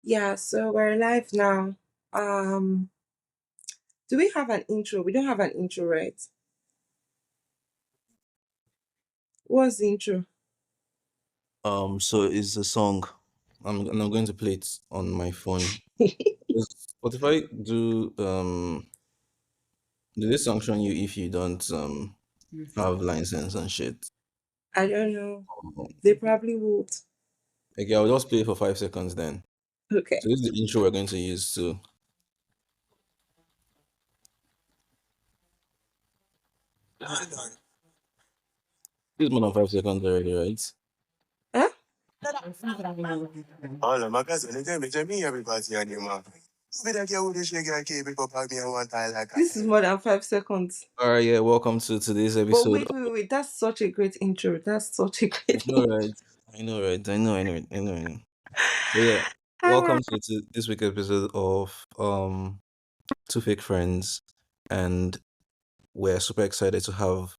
Yeah, so we're live now. Um, do we have an intro? We don't have an intro, right? What's the intro? So it's a song. I'm going to play it on my phone. Spotify do they sanction you if you don't have license and shit? I don't know. Oh, They probably would. okay, I'll just play it for 5 seconds then. Okay. So this is the intro we're going to use too. This is more than 5 seconds already, right? Huh? Hola, my cousin, they tell me everybody anymore. Be that girl with the shake and keep it up me and one time like This is more than 5 seconds. All right, yeah. Welcome to today's But episode. wait. That's such a great intro. That's such a I great know, right? I know, right? I know. But yeah, intro. welcome to this week's episode of Two Fake Friends, and we're super excited to have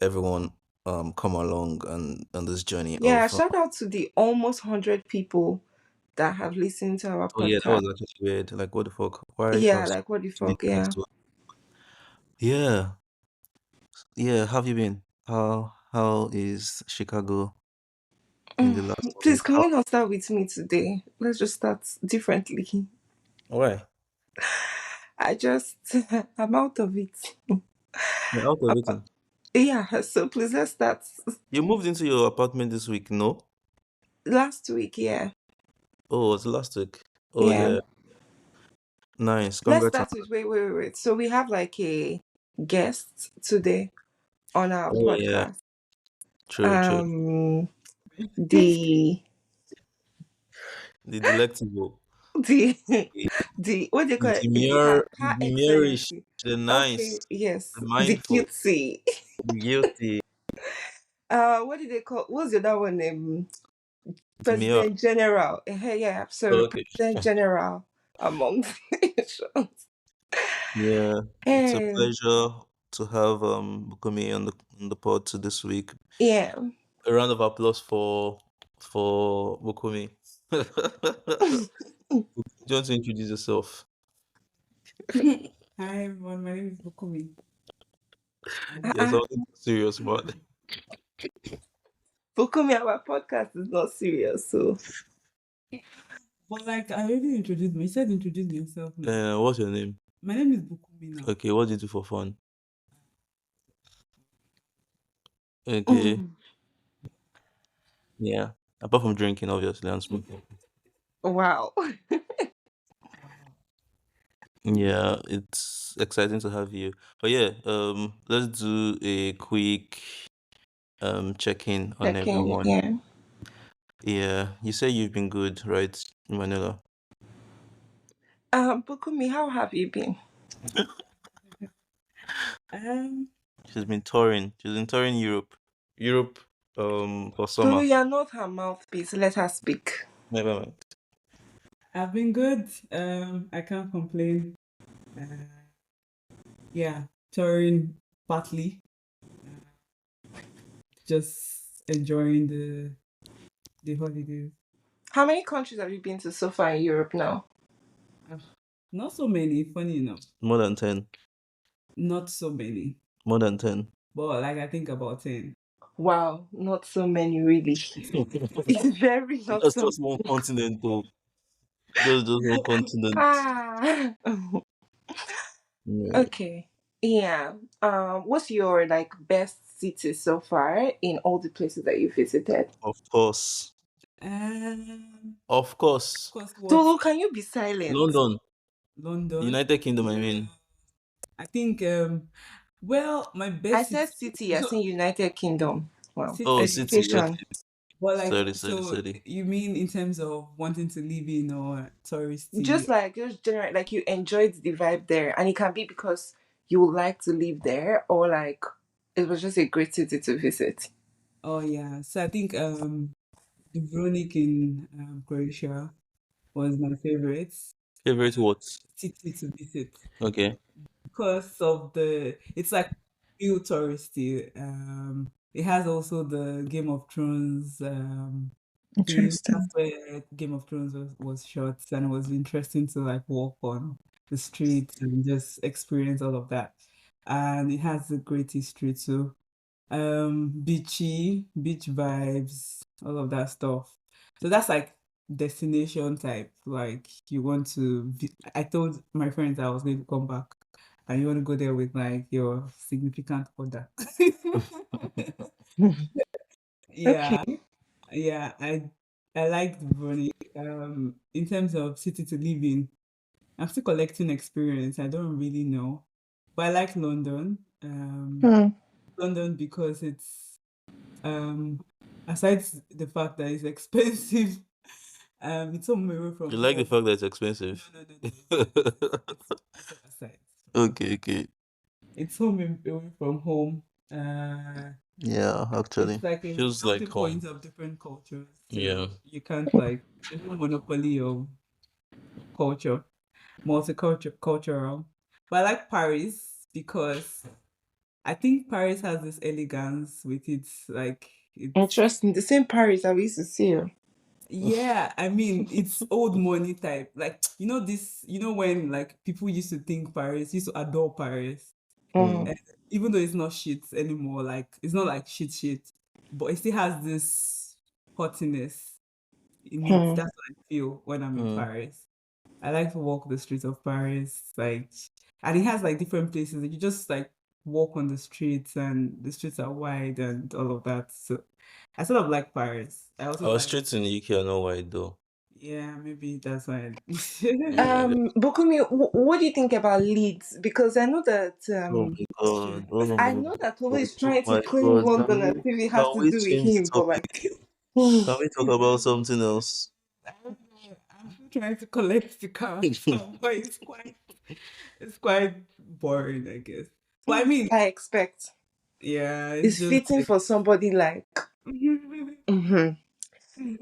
everyone come along on this journey Yeah, of shout out to the almost 100 people that have listened to our oh yeah, that podcast. was actually weird. Like, what the fuck? Why Yeah, are so like what the many fuck, listeners yeah. to yeah, yeah, how have you been? How is Chicago in the last Please, week? can How we not start with me today? Let's just start differently. why? I just, I'm out of it. You're out of it. Yeah, so please let's start. You moved into your apartment this week, no? Last week, yeah. Oh, it was last week. Oh Yeah. yeah. Nice. Let's Congrats on start with wait. So we have like a guest today on our oh yeah. podcast. True. Um, the The delectable. the The the what do you call it? Okay, demure, her demurish, excellency. the nice, Okay, yes, the the mindful, cutesy. the guilty, What did they call? What's the other one? demure. President General. Yeah, sorry, Okay. President General among the nations. Yeah, it's a And pleasure to have Bukunmi on the pod to this week. yeah. A round of applause for Bukunmi. Do you want to introduce yourself? Hi everyone, my name is Bukunmi. Yes, I Uh-uh. was serious, but Bukunmi, our podcast is not serious, so But like I already introduced me. You said introduce yourself now. what's your name? My name is Bukunmi now. Okay, what do you do for fun? Okay, mm, yeah. Apart from drinking, obviously, and smoking. wow. Yeah, it's exciting to have you. But yeah, let's do a quick check-in on Second, everyone. yeah. Yeah, you say you've been good, right, Manila? Bukunmi, how have you been? Um, She's been touring. She's been touring Europe. Europe for Tolu, summer. you're not her mouthpiece. Let her speak. Never mind. I've been good. I can't complain. Uh, yeah, touring partly, just enjoying the holidays. How many countries have you been to so far in Europe now? Not so many, funny enough. More than 10. Not so many, More than 10. but like I think about 10. Wow, not so many, really. It's very not That's so. just one continent, though. That's just one continent. Ah. Yeah. Okay. Yeah. What's your like best city so far in all the places that you visited? Of course. Of Of course. course, what Tolu, can you be silent? London. London. United Kingdom, I mean. I think well, my I best said city. city, you're saying United Kingdom. Wow. Oh, City. city. Education. But like, so Sorry. you mean in terms of wanting to live in or touristy? Just general like you enjoyed the vibe there. And it can be because you would like to live there or like it was just a great city to visit. Oh yeah. So I think Dubrovnik in Croatia was my favorite Favorite what? city to visit Okay. because of it's like real touristy. It has also the Game of Thrones. That's Interesting. where Game of Thrones was shot, and it was interesting to like walk on the streets and just experience all of that. And it has a great history too. Beachy, beach vibes, all of that stuff. So that's like destination type. Like you want to I told my friends I was going to come back and you want to go there with like your significant other. Yeah, Okay. yeah, I like Brony. In terms of city to live in, I'm still collecting experience. I don't really know, but I like London. Hmm. London because it's um aside the fact that it's expensive, it's home away You from like the home. fact that it's No, expensive? no, no, no. It's set aside. Okay, okay. It's home away from home. Yeah, It's actually. like a Feels like melting home. point of different cultures. Yeah. So you can't like there's no monopoly of culture, cultural. But I like Paris because I think Paris has this elegance with its like it's Interesting. The same Paris that we used to see you. yeah, I mean it's old money type. Like when like people used to think Paris, used to adore Paris. Mm. Mm. And even though it's not shit anymore, like it's not like shit, but it still has this hotness in it. Hmm. That's what I feel when I'm in Mm. Paris. I like to walk the streets of Paris, like, and it has like different places. Like, you just like walk on the streets, and the streets are wide and all of that. So I sort of like Paris. I also Our like, streets in the UK are not wide though. yeah, maybe that's why. Yeah. Bukumi, what do you think about Leeds? Because I know that Oh my god. Oh I my know that Tolu god. is Oh trying to my claim god. London as if it Can has to we do with change the him, but topic? like, hmm, Can we talk about something else? I'm still trying to collect the car, but it's quite boring, I guess. But I mean, I expect yeah, it's it's just fitting like. for somebody like. Mhm.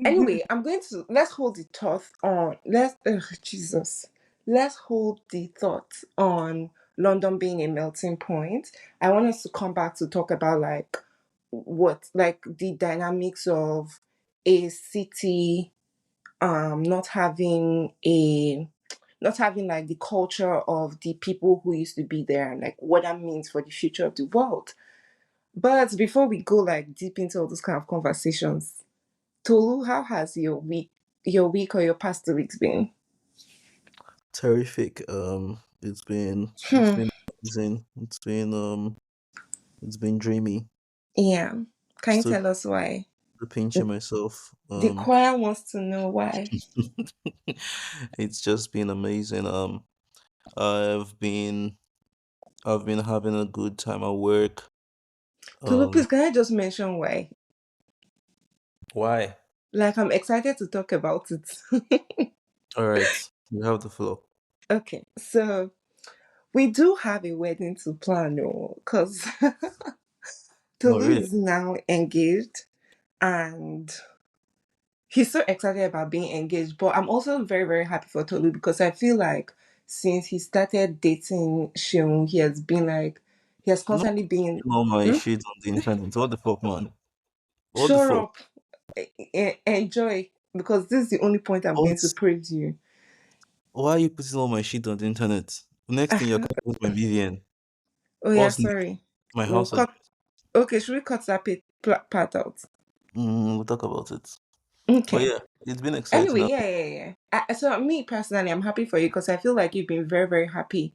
Anyway, I'm going to let's hold the thought on let's Jesus. Let's hold the thought on London being a melting point. I want us to come back to talk about like what like the dynamics of a city not having like the culture of the people who used to be there and like what that means for the future of the world. But before we go like deep into all those kind of conversations, Tolu, how has your week or your past 2 weeks been? Terrific. It's Hmm. been amazing. It's been dreamy. Yeah. Can you Still tell us why? pinching myself. The choir wants to know why. It's just been amazing. I've been I've been having a good time at work. Tolu, Um, please can I just mention why? why? Like I'm excited to talk about it. All right, you have the floor. Okay, so we do have a wedding to plan, because Oh, Tolu really? is now engaged and he's so excited about being engaged. But I'm also very, very happy for Tolu because I feel like since he started dating Seun, he has Not constantly been. putting all my Hmm? shit on the internet. What the fuck, man? What the Shut fuck? up. Enjoy because this is the only point I'm going What? to praise you. Why are you putting all my shit on the internet? Next thing you're coming with my BVN. Oh yeah, What's next? sorry. My We'll house cut. address. Okay, should we cut that part out? We'll talk about it. But Okay. yeah, it's been exciting. Anyway, yeah. So me personally, I'm happy for you because I feel like you've been very, very happy,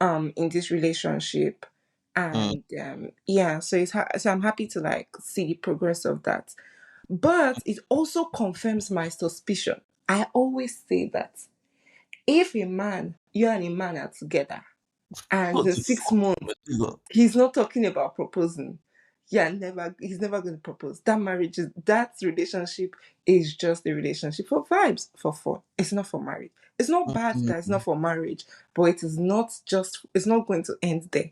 in this relationship, Mm. and yeah. So I'm happy to like see the progress of that. But it also confirms my suspicion. I always say that if you and a man are together, and What the the 6 months fuck? he's not talking about proposing. Yeah, he's never going to propose. That relationship is just a relationship for vibes, for fun. It's not for marriage. It's not bad that it's not Mm. for marriage, but it's not going to end there.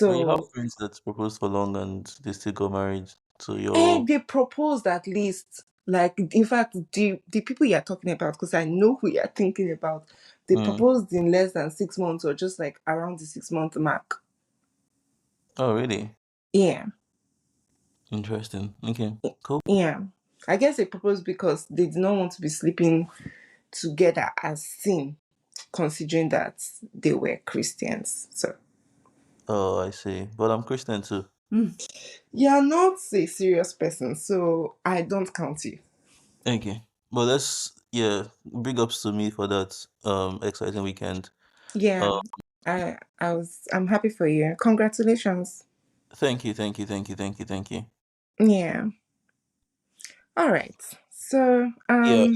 But you have So, friends that proposed for long and they still got married. So you're they proposed at least, like, in fact, the people you're talking about, because I know who you're thinking about, they mm. proposed in less than 6 months or just like around the 6 month mark. Oh really? Yeah. Interesting. Okay, cool. Yeah. I guess they proposed because they did not want to be sleeping together as sin, considering that they were Christians. So Oh, I see. But I'm Christian too. you're not a serious person, so I don't count you. Thank you. But big ups to me for that exciting weekend. Yeah. Uh, I'm happy for you. Congratulations. thank you, thank you, thank you, thank you, thank you. Yeah. All right. So Yeah.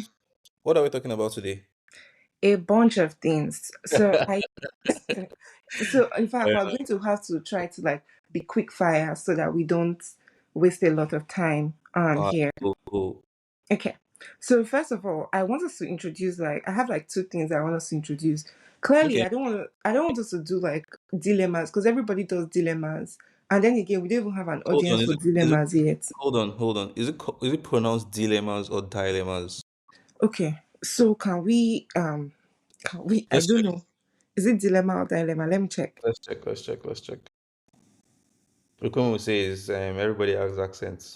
What are we talking about today? a bunch of things. So I so in fact Fair we're enough. going to have to try to like be quick fire so that we don't waste a lot of time here. Cool. Okay. So first of all, I want us to introduce like I have like two things I want us to introduce. Clearly, Okay. I don't want us to do like dilemmas because everybody does dilemmas. And then again, we don't even have an Hold on. audience for Is it dilemmas yet. hold on. Is it pronounced dilemmas or dilemmas? Okay. So can we I Let's don't check. know. Is it dilemma or dilemma? Let me check. Let's check. Bukunmi says everybody has accents.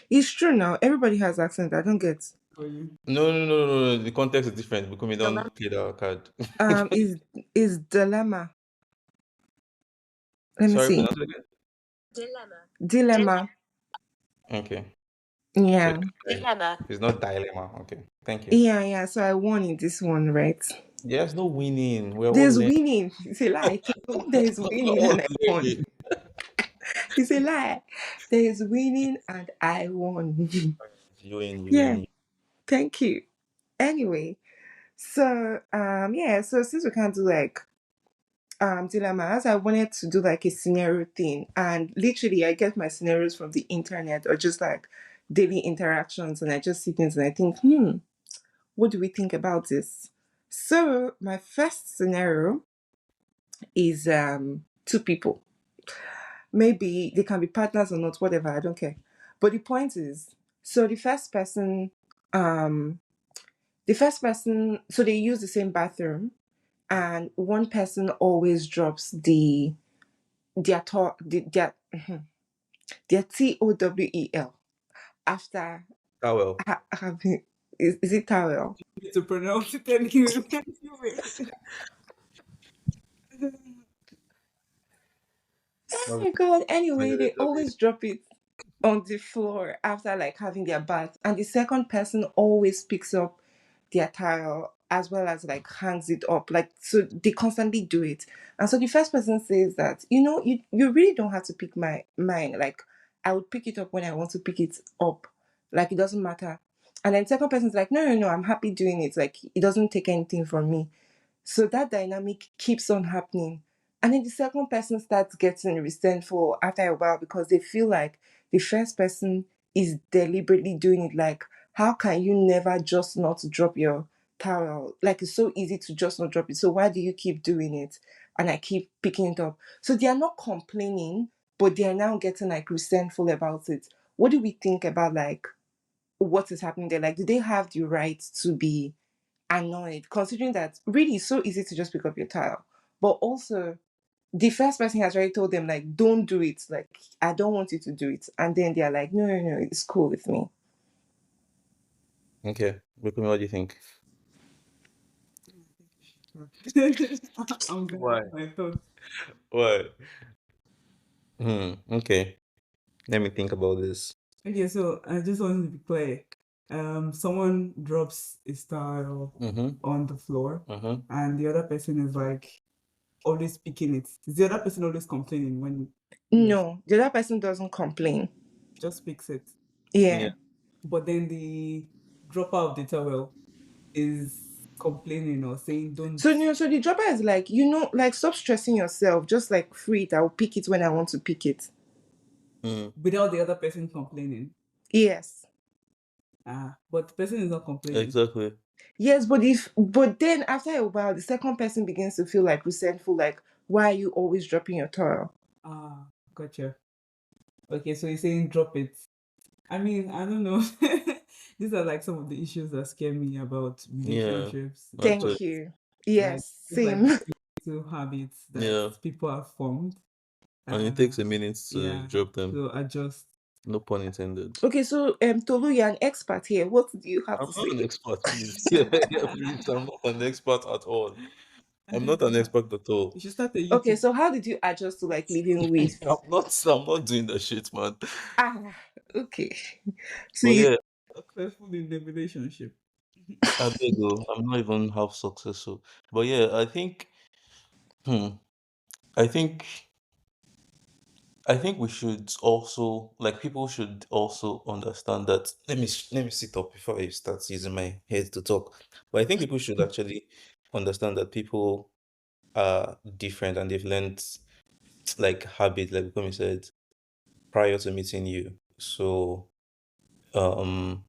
It's true now. Everybody has accent. I don't get. For you. No. The context is different. Bukunmi don't play that card. Is dilemma. Let me Sorry, see. pronounce it again. Dilemma. Okay. So Yeah. it's not dilemma. Okay. Thank you. Yeah. So I won in this one, right? There's no winning. We're all There's learning. winning. It's a lie. There is We're winning all and I won. learning. It's a lie. There is winning and I won. You Yeah. win. Thank you. Anyway, so yeah, so since we can't do like dilemmas, I wanted to do like a scenario thing. And literally I get my scenarios from the internet or just like daily interactions and I just see things and I think, what do we think about this? So my first scenario is two people. Maybe they can be partners or not, whatever, I don't care. But the point is, so um the first person, so they use the same bathroom, and one person always drops their TOWEL after Towel. having is it towel? To pronounce it anyway. Oh my god, anyway, they Sorry. always drop it on the floor after like having their bath, and the second person always picks up their towel as well as like hangs it up, like, so they constantly do it. And so the first person says that, you really don't have to pick mine, like I would pick it up when I want to pick it up, like it doesn't matter. And then second person's like, no, I'm happy doing it, like it doesn't take anything from me. So that dynamic keeps on happening. And then the second person starts getting resentful after a while because they feel like the first person is deliberately doing it. Like, how can you never just not drop your towel? Like, it's so easy to just not drop it. So why do you keep doing it? And I keep picking it up. So they are not complaining, but they are now getting like resentful about it. What do we think about like what is happening there? Like, do they have the right to be annoyed, considering that really it's so easy to just pick up your tile? But also, the first person has already told them, like, don't do it. Like, I don't want you to do it. And then they're like, no, it's cool with me. Okay. Bukunmi, what do you think? I'm gonna Why? have my thoughts. What? Okay. Let me think about this. Okay, so I just wanted to be clear. Someone drops a style Mm-hmm. on the floor, Mm-hmm. and the other person is like always picking it. Is the other person always complaining when No, the other person doesn't complain. just picks it? Yeah. But then the dropper of the towel is complaining or saying, "Don't." So the dropper is like, like, stop stressing yourself. Just like free it. I'll pick it when I want to pick it. Without the other person complaining. Yes. But the person is not complaining. Exactly. Yes, but then after a while, the second person begins to feel like resentful, like, why are you always dropping your towel? Gotcha. Okay, so you're saying drop it. I mean, I don't know. These are like some of the issues that scare me about relationships. Thank Actually, you. Like Yes, it's like same. little habits that yeah. people have formed. And it takes a minute to Yeah, drop them. to adjust. No pun intended. Okay, so Tolu, you're an expert here. What do you have I'm to not say? an expert, please. Yeah, yeah, please. I'm not an expert at all. I'm not an expert at all. You should start a Okay, YouTube. so how did you adjust to like living with I'm not doing that shit, man. ah okay. So But you yeah, Successful in the relationship. I beg you, I'm not even half successful. But yeah, hmm, I think I think we should also like people should also understand that. Let me sit up before I start using my head to talk. But I think people should actually understand that people are different and they've learned like habit, like Bukunmi said, prior to meeting you. So um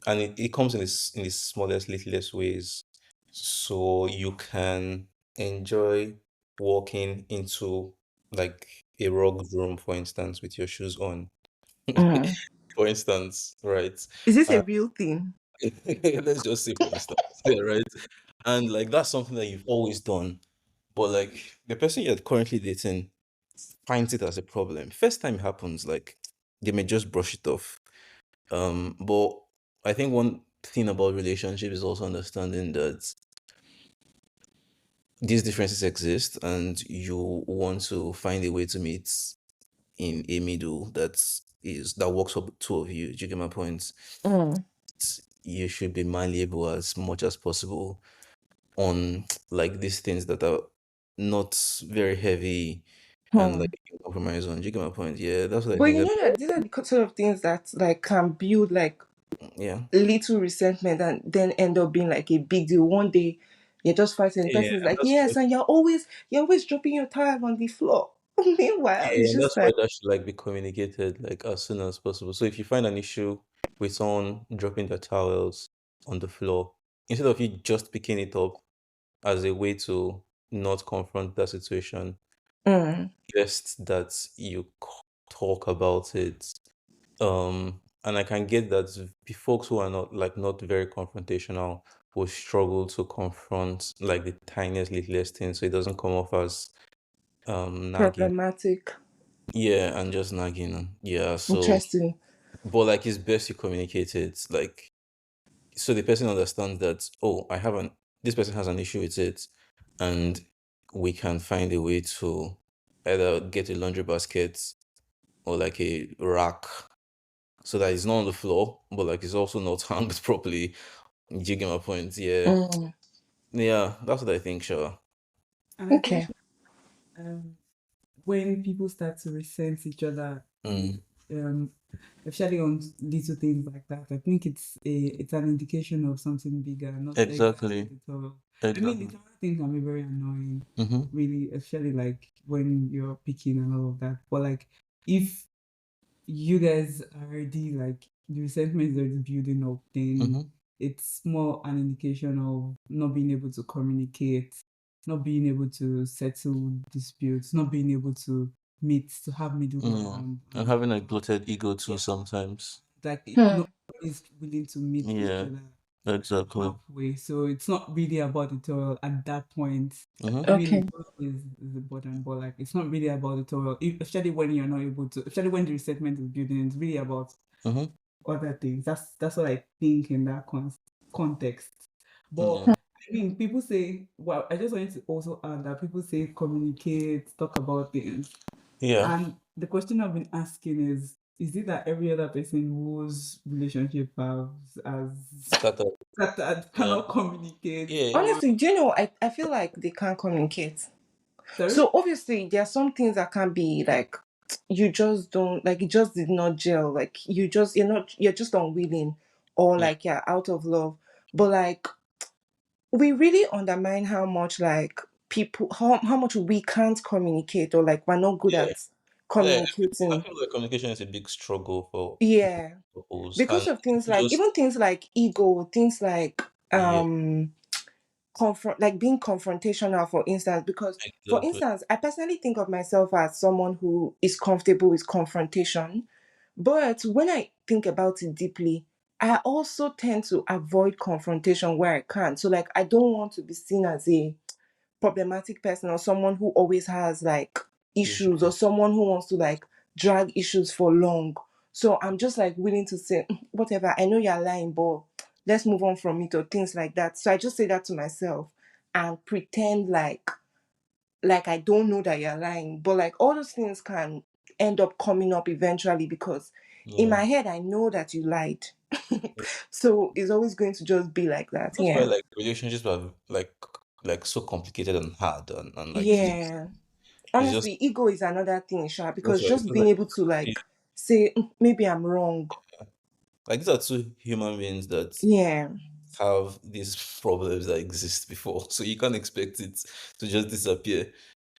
and it comes in the smallest, littlest ways. So you can enjoy walking into like a rugged room, for instance, with your shoes on. Mm. For instance, right? Is this a And real thing? let's just say, for instance, yeah, right? And like that's something that you've always done, but like the person you're currently dating finds it as a problem. First time it happens, like they may just brush it off. But I think one thing about relationship is also understanding that these differences exist and you want to find a way to meet in a middle that works for the two of you. Do you get my point? Mm. You should be malleable as much as possible on like these things that are not very heavy and like Hmm. you can compromise on. Do you get my point? Yeah, that's what I But think. you know that these are the sort of things that like can build like Yeah. little resentment and then end up being like a big deal. One day you're just fighting, the Yeah, person's and like, yes, and you're always dropping your towel on the floor. Meanwhile, it's and just that's why like that should like be communicated like as soon as possible. So if you find an issue with someone dropping their towels on the floor, instead of you just picking it up as a way to not confront that situation, mm, just that you talk about it. And I can get that the folks who are not very confrontational will struggle to confront like the tiniest littlest thing, so it doesn't come off as nagging. problematic. Yeah, and just nagging. Yeah, so Interesting. but like it's best you communicate it like so the person understands that oh this person has an issue with it, and we can find a way to either get a laundry basket or like a rack so that it's not on the floor but like it's also not hung properly. Do you get my point? Yeah. Mm, Yeah, that's what I think, sure. And I think okay. um, when people start to resent each other, Mm, um, especially on little things like that, I think it's an indication of something bigger, not exactly exactly. little. I mean, Exactly. little things can be very annoying, Mm-hmm. really, especially like when you're picking and all of that. But like, if you guys are already like the resentment is already building up, then Mm-hmm. it's more an indication of not being able to communicate, not being able to settle disputes, not being able to meet, to have middle Mm. ground, And and having a bloated ego too yeah, sometimes. like Hmm. no one is willing to meet each Yeah, other exactly. halfway. So it's not really about the tutorial at that point. Mm-hmm. I mean, Okay. the tutorial is important, but like it's not really about the tutorial, especially when you're not able to, especially when the resentment is building. It's really about Mm-hmm. other things. That's what I think in that context. But Yeah. I mean, people say, well, I just wanted to also add that people say communicate, talk about things, Yeah. and the question I've been asking is it that every other person whose relationship has Scattered. that Yeah. cannot communicate, Yeah. or Honestly, do you know, I feel like they can't communicate. sorry? So obviously there are some things that can be like you just don't like it just did not gel. Like you're just unwilling or Yeah. like you're out of love. But like we really undermine how much like people how much we can't communicate or like we're not good Yeah. at Yeah. I communicating. feel like communication is a big struggle for Yeah. couples, and Because of things like just even things like ego, things like yeah, like being confrontational, for instance. Because for exactly. instance, I personally think of myself as someone who is comfortable with confrontation, but when I think about it deeply, I also tend to avoid confrontation where I can. So like I don't want to be seen as a problematic person or someone who always has like Issue. issues or someone who wants to like drag issues for long. So I'm just like willing to say, whatever, I know you're lying, but let's move on from it or things like that. So I just say that to myself and pretend like I don't know that you're lying. But like all those things can end up coming up eventually because in Yeah. my head I know that you lied. So it's always going to just be like that. That's why Yeah. like relationships are like so complicated and hard and like it's Yeah. just Honestly, ego is another thing, Sha, that's because why just because being able to it- say, maybe I'm wrong. like these are two human beings that Yeah. have these problems that exist before. So you can't expect it to just disappear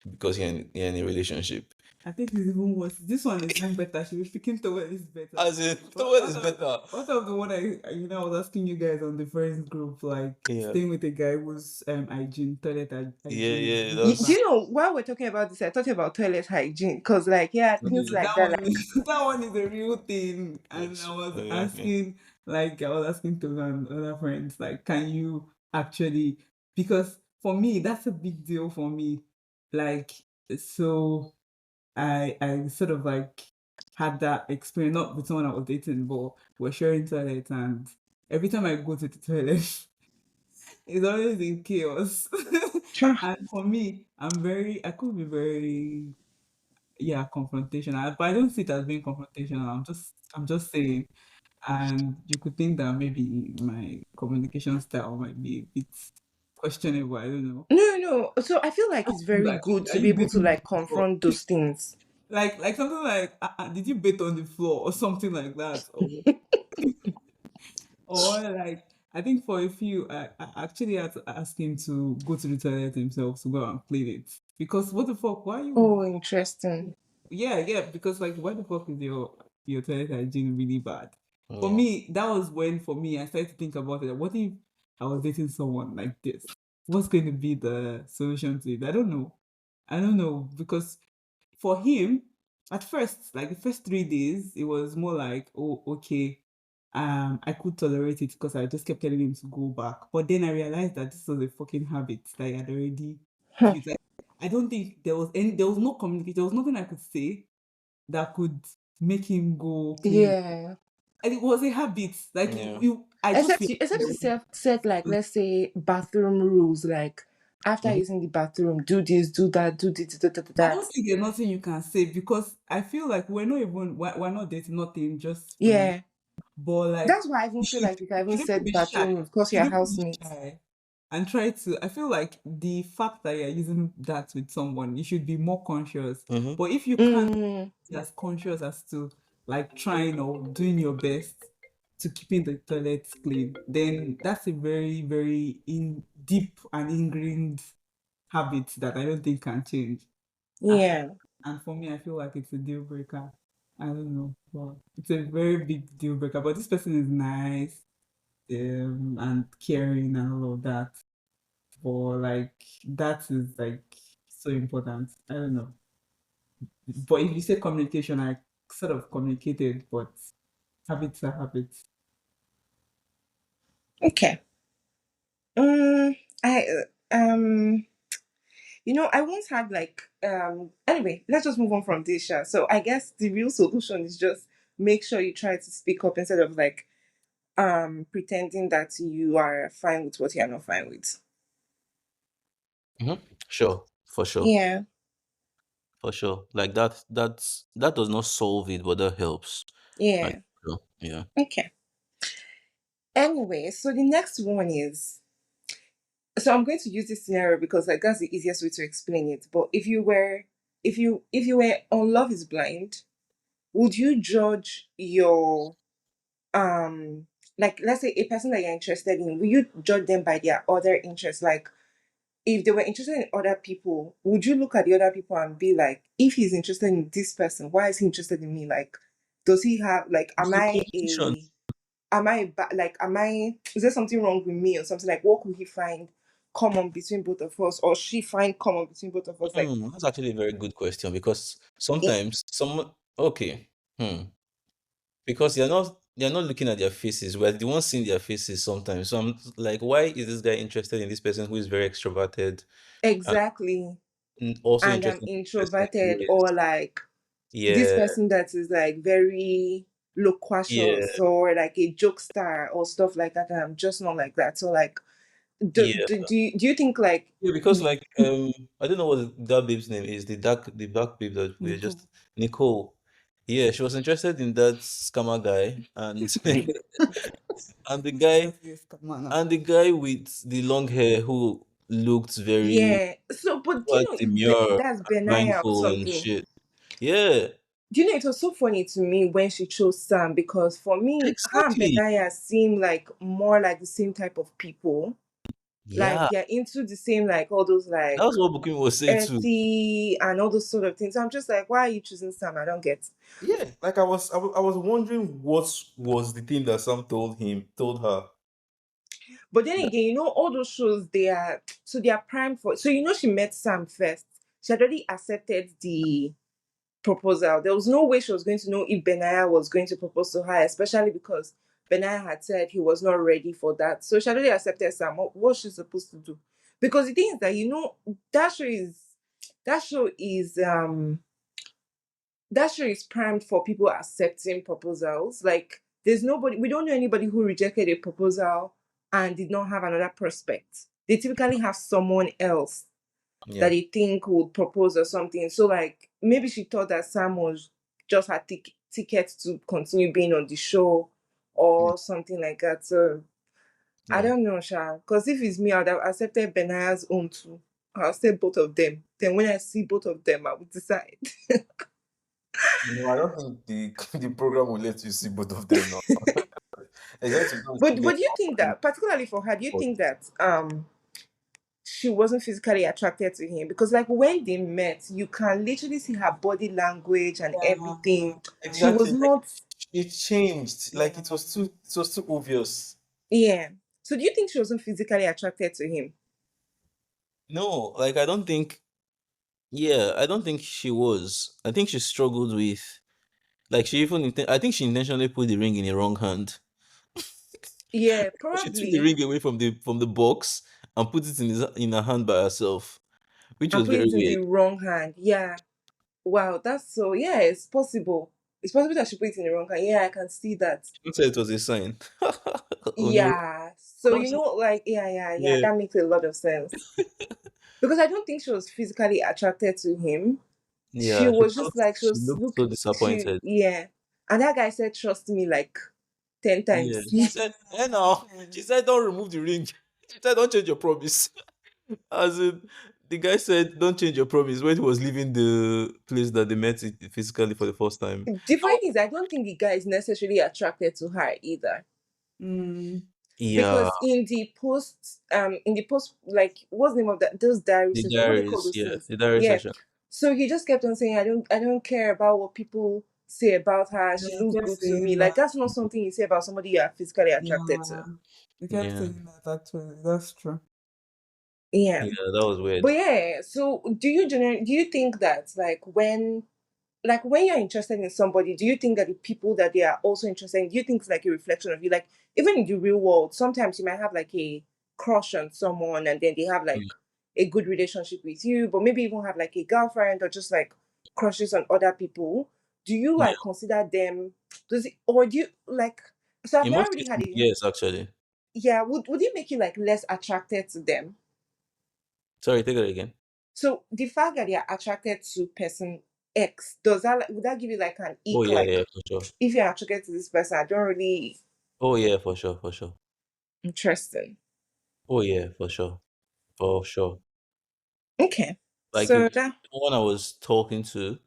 because you're in a relationship. I think it's even worse. This one is even better. She was speaking toward is better. As in, the word is better. What of the one I was asking you guys on the friends group, like Yeah. staying with a guy whose hygiene, Yeah, hygiene is yeah, really Do that's bad. you know, while we're talking about this, I thought about toilet hygiene because, like, yeah, things like That that. one is that one is a real thing. And that's I was yeah, yeah. asking, like, I was asking to my other friends, like, can you actually, because for me that's a big deal for me. Like, so I sort of like had that experience, not with someone I was dating, but we're sharing toilet, and every time I go to the toilet, it's always in chaos. Cha. And for me, I could be very, yeah, confrontational, but I don't see it as being confrontational. I'm just saying, and you could think that maybe my communication style might be a bit questionable. I don't know. No, no. So I feel like it's very good Are to be you able to dating like before? confront those things. Like something like, did you bait on the floor or something like that, or like I think for a few, I actually had to ask him to go to the toilet himself to go and clean it, because what the fuck? Why you? Oh, interesting. Yeah, yeah, because like why the fuck is your toilet hygiene really bad? For Yeah. me, that was when for me I started to think about it. What if I was dating someone like this? What's going to be the solution to it? I don't know. I don't know, because for him, at first, like the first 3 days, it was more like, oh, okay, I could tolerate it because I just kept telling him to go back. But then I realized that this was a fucking habit that I had already Huh. built. Like, I don't think there was no communication, there was nothing I could say that could make him go clean. Yeah. And it was a habit. Like Yeah. I just Except feel you set like, let's say, bathroom rules, like after Mhm. using the bathroom, do this, do that, do this, I don't that. think there's nothing you can say, because I feel like we're not dating, nothing, just friends. Yeah. But like That's why I even feel like you can you even shouldn't set be shy. bathroom rules because You you're shouldn't be housemates. shy and try to. I feel like the fact that you're using that with someone, you should be more conscious. Mhm. But if you can't Mm, be as conscious as to like trying or doing your best to keeping the toilets clean, then that's a very, very deep and ingrained habit that I don't think can change. Uh, yeah. and for me, I feel like it's a deal breaker. I don't know, but it's a very big deal breaker. But this person is nice, and caring and all of that. But like that is like so important. I don't know. But if you say communication, I sort of communicated, but habits are habits. Okay. I I once had like anyway, let's just move on from this, Sha. So I guess the real solution is just make sure you try to speak up instead of like pretending that you are fine with what you're not fine with. Mhm. Sure, for sure. Yeah. For sure. Like that does not solve it, but that helps. Like Yeah. sure. Yeah. Okay. Anyway, so the next one is, so I'm going to use this scenario because like that's the easiest way to explain it. But if you were on Love is Blind, would you judge your like, let's say a person that you're interested in, will you judge them by their other interests? Like if they were interested in other people, would you look at the other people and be like, if he's interested in this person, why is he interested in me? Like, does he have like, It's a competition. am I is there something wrong with me or something? Like, what could he find common between both of us, or she find common between both of us? Like, That's actually a very good question because eh, sometimes someone okay. Because you're not looking at their faces. We're the ones seeing their faces sometimes. So I'm like, why is this guy interested in this person who is very extroverted exactly. and also And I'm interested in this person who introverted, is or like this yeah. person that is like very. Yeah, loquacious or like a jokester or stuff like that, and I'm just not like that. So like, yeah, do you think like yeah. Because like I don't know what that babe's name is. The dark babe that we're Nicole. just Nicole. Yeah, she was interested in that scammer guy, and and the guy Yes, come on now. and the guy with the long hair who looked very yeah? So, but do you quite know demure, that's Benaya or mindful and something? shit. Yeah, Do you know it was so funny to me when she chose Sam, because for me, her and exactly. Benaya seem like more like the same type of people. Like Yeah, they're into the same, like all those that like was what Bukunmi was saying too. earthy and all those sort of things. So I'm just like, why are you choosing Sam? I don't get. Yeah, like I was wondering what was the thing that Sam told her. But then again, you know, all those shows, they are primed for. So you know, she met Sam first. She had already accepted the proposal. There was no way she was going to know if Benaya was going to propose to her, especially because Benaya had said he was not ready for that. So she had already accepted Sam. What's she supposed to do? Because the thing is that, you know, that show is that show is that show is primed for people accepting proposals. Like, there's nobody, we don't know anybody who rejected a proposal and did not have another prospect. They typically have someone else that Yeah, they think would propose or something. So, like, maybe she thought that Sam was just her ticket to continue being on the show yeah, or something like that. So, I yeah. don't know, Sha. Because if it's me, I'd have accepted Benaya's own too. I'll accept both of them. Then when I see both of them, I will decide. No, I don't think the the program will let you see both of them now. Except you don't But get do you think one. that, particularly for her, do you But think that she wasn't physically attracted to him? Because like when they met, you can literally see her body language and Yeah. everything. She was exactly, like not. it changed. Like Yeah. it was too obvious. Yeah. So do you think she wasn't physically attracted to him? No, like I don't think. Yeah, I don't think she was. I think she struggled with. Like she even. I think she intentionally put the ring in the wrong hand. Yeah, She took the probably. ring away from the box and put it in her hand by herself, which And was put very it in the weird. wrong hand. Yeah. Wow, that's so. Yeah, it's possible. It's possible that she put it in the wrong hand. Yeah, I can see that. She said it was a sign. Oh no. Yeah. So you know, like, yeah. Yeah, That makes a lot of sense. Because I don't think she was physically attracted to him. She yeah. was just like, She looked so she, disappointed. yeah. And that guy said trust me like 10 Yeah. times. She said, "Hey now." She said, "Don't remove the ring." She said, "Don't change your promise." As in, the guy said, "Don't change your promise" when he was leaving the place that they met physically for the first time. The funny thing is, I don't think the guy is necessarily attracted to her either. Mm. Yeah, Because in the post, like, what's the name of that, those diary the sessions, what they call diaries. those Yeah, things? the diary Yeah. session. So he just kept on saying, I don't care about what people say about her. She Yeah, I looks kept good to saying me. that. Like, that's not something you say about somebody you are physically attracted Yeah. to. I kept Yeah, saying that actually. That's true. Yeah. yeah, that was But weird. yeah, so do you think that like when you're interested in somebody, do you think that the people that they are also interested in, do you think it's like a reflection of you? Like, even in the real world, sometimes you might have like a crush on someone and then they have like Yeah, a good relationship with you, but maybe even have like a girlfriend or just like crushes on other people. Do you yeah. like consider them, does it, or do you like, so I've In never most really cases, had it. yes, actually. Yeah, would it make you like less attracted to them? Sorry, take it again. So the fact that you're attracted to person X, does that, would that give you like an Oh ick? yeah, Like, yeah, for sure. if you're attracted to this person, I don't really Oh yeah, for sure, for sure. interesting. Oh yeah, for sure, for sure. Okay. Like So if that someone I was talking to,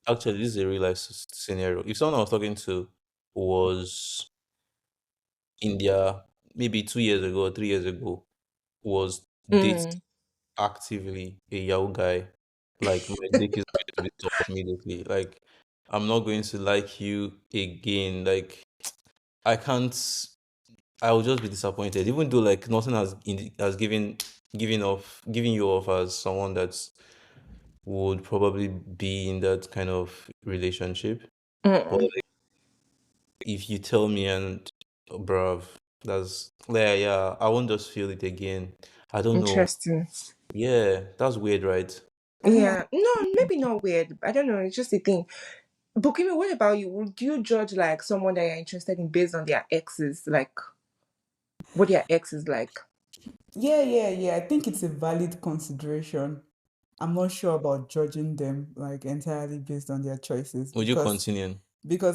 actually, this is a real life scenario. If someone I was talking to was in their maybe 2 years ago or 3 years ago was dating mm, actively a Yahoo guy, like my dick is going to be stopped immediately. Like I'm not going to like you again. Like I can't. I will just be disappointed, even though like nothing has giving you off as someone that's would probably be in that kind of relationship. But mm, if you tell me and bruv, that's yeah, yeah, I won't just feel it again. I don't know. interesting. Yeah, that's weird, right? Yeah. No, maybe not weird. I don't know. It's just a thing. Bukunmi, what about you? Would you judge like someone that you're interested in based on their exes, like what their ex is like? Yeah. I think it's a valid consideration. I'm not sure about judging them like entirely based on their choices Would you because continue?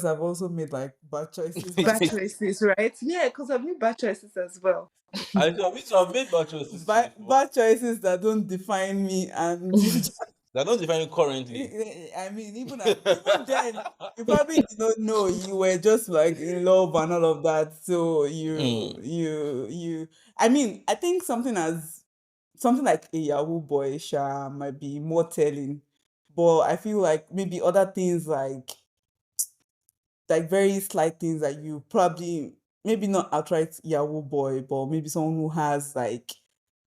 I've also made like bad choices. Bad choices, right? Yeah, because I've made bad choices as well. I know, me too. I've made bad choices too before. Bad choices that don't define me, and That don't define you currently. I mean, even then, you probably did not know you were just like in love and all of that. So Mm. I mean, I think something like a Yahoo boy, might be more telling, but I feel like maybe other things like very slight things that you probably maybe not outright Yahoo boy, but maybe someone who has like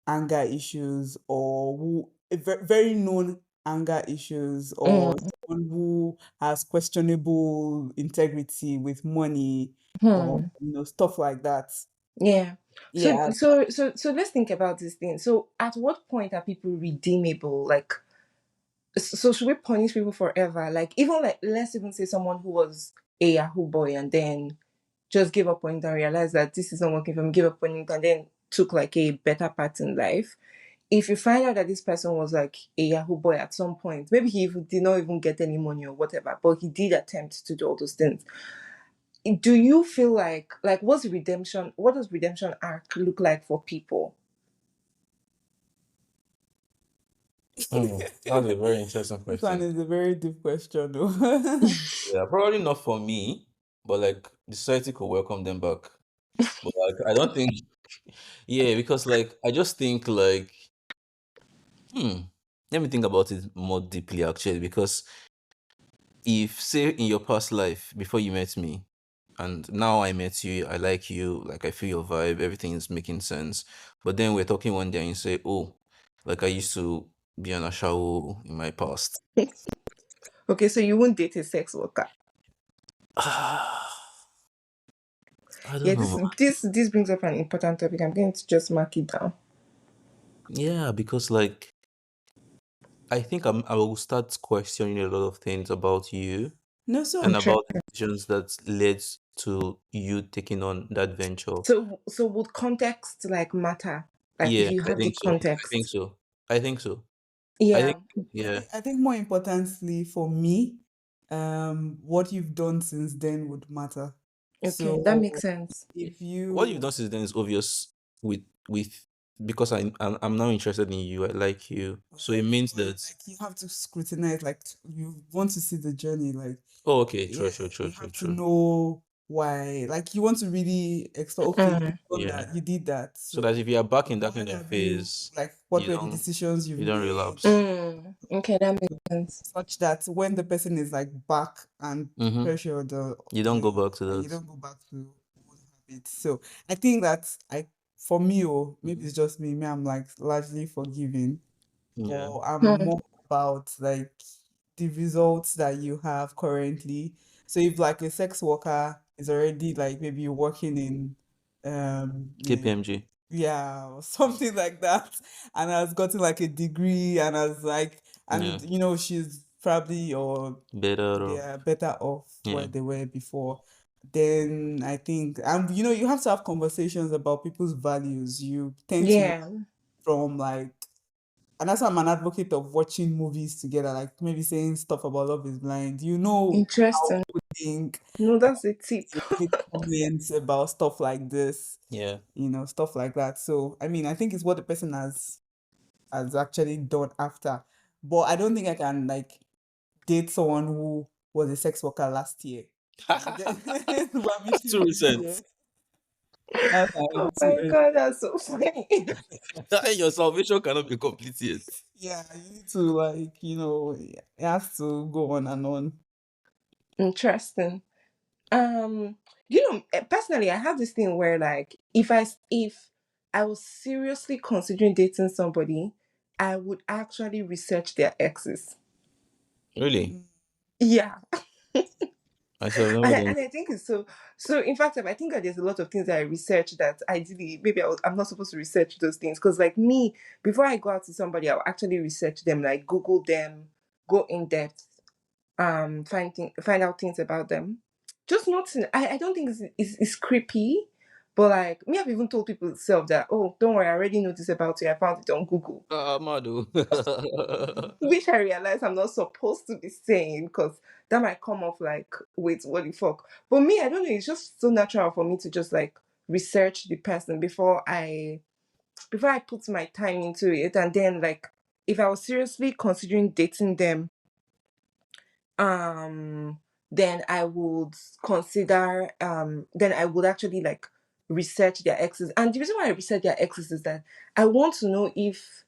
anger issues or who very known anger issues or Mm, someone who has questionable integrity with money or hmm. stuff like that. Yeah. So Yeah. so let's think about this thing. So at what point are people redeemable? Like so should we punish people forever? Like even like let's even say someone who was a Yahoo boy and then just gave up on it and realized that this is not working for him, give up on it and then took like a better path in life. If you find out that this person was like a Yahoo boy at some point, maybe he even did not even get any money or whatever, but he did attempt to do all those things. Do you feel like what's redemption? What does redemption arc look like for people? That's a very interesting This one question. is a very deep question, though. Yeah, probably not for me, but like the society could welcome them back. But like I don't think, yeah, because like I just think like, hmm, let me think about it more deeply actually. Because if say in your past life before you met me, and now I met you, I like you, like I feel your vibe, everything is making sense. But then we're talking one day and you say, oh, like I used to be on a show in my past. Okay, so you won't date a sex worker. I don't Yeah, know. this brings up an important topic. I'm going to just mark it down. Yeah, because like I think I will start questioning a lot of things about you No, so and Interest. about the decisions that led to you taking on that venture. So would context like matter? Like if Yeah, you I have the think so. I think context. so. I think so. I think Yeah. yeah. I think more importantly for me, what you've done since then would matter. Okay, that makes So sense. if What you've you done since then is obvious with because I'm now interested in you. I like you. So it means that like you have to scrutinize, like you want to see the journey, like oh okay, true, yeah, true, true, you true, have to true. know why, like you want to really explore. Okay, you've Mm, done Yeah. that, you did that. So that So if you are back in that why kind of have you phase, like what you were the don't decisions you you've don't made? relapse. okay, that makes sense. Such that when the person is like back and Mm-hmm. pressured, You don't go back to you that. don't go back to old habits. So I think that for me, or maybe it's just me, I'm like largely forgiving, Yeah. but I'm Hmm. more about like the results that you have currently. So if like a sex worker is already like maybe working in yeah, KPMG. yeah, or something like that, and has gotten like a degree and has like Yeah. and she's probably or Better they or are better off where yeah. they were before, then I think you have to have conversations about people's values. You tend to know Yeah. from like, and that's why I'm an advocate of watching movies together, like maybe saying stuff about Love is Blind. You know how Interesting. people think, No, that's a tip. you make comments about stuff like this, Yeah. stuff like that. So I mean, I think it's what the person has actually done after. But I don't think I can like date someone who was a sex worker last year. And then we're That's meeting too this recent. year. That's Oh too my god, that's so funny. Your salvation cannot be complete yet. yeah, you need to like, it has to go on and on. Interesting. Personally, I have this thing where like if I was seriously considering dating somebody, I would actually research their exes. Really? Mm. Yeah. I should have never and, I- done. and I think it's so in fact I think that there's a lot of things that I research that ideally maybe I'm not supposed to research those things because like me, before I go out to somebody, I'll actually research them, like Google them, go in depth. find out things about them. Just nothing. I don't think it's creepy, but like me, I've even told people itself that, oh, don't worry, I already know this about you. I found it on Google, Madu. which I realize I'm not supposed to be saying because that might come off like, wait, what the fuck? But me, I don't know. It's just so natural for me to just like research the person before I put my time into it, and then like if I was seriously considering dating them, um then I would consider then I would actually like research their exes. And the reason why I research their exes is that I want to know if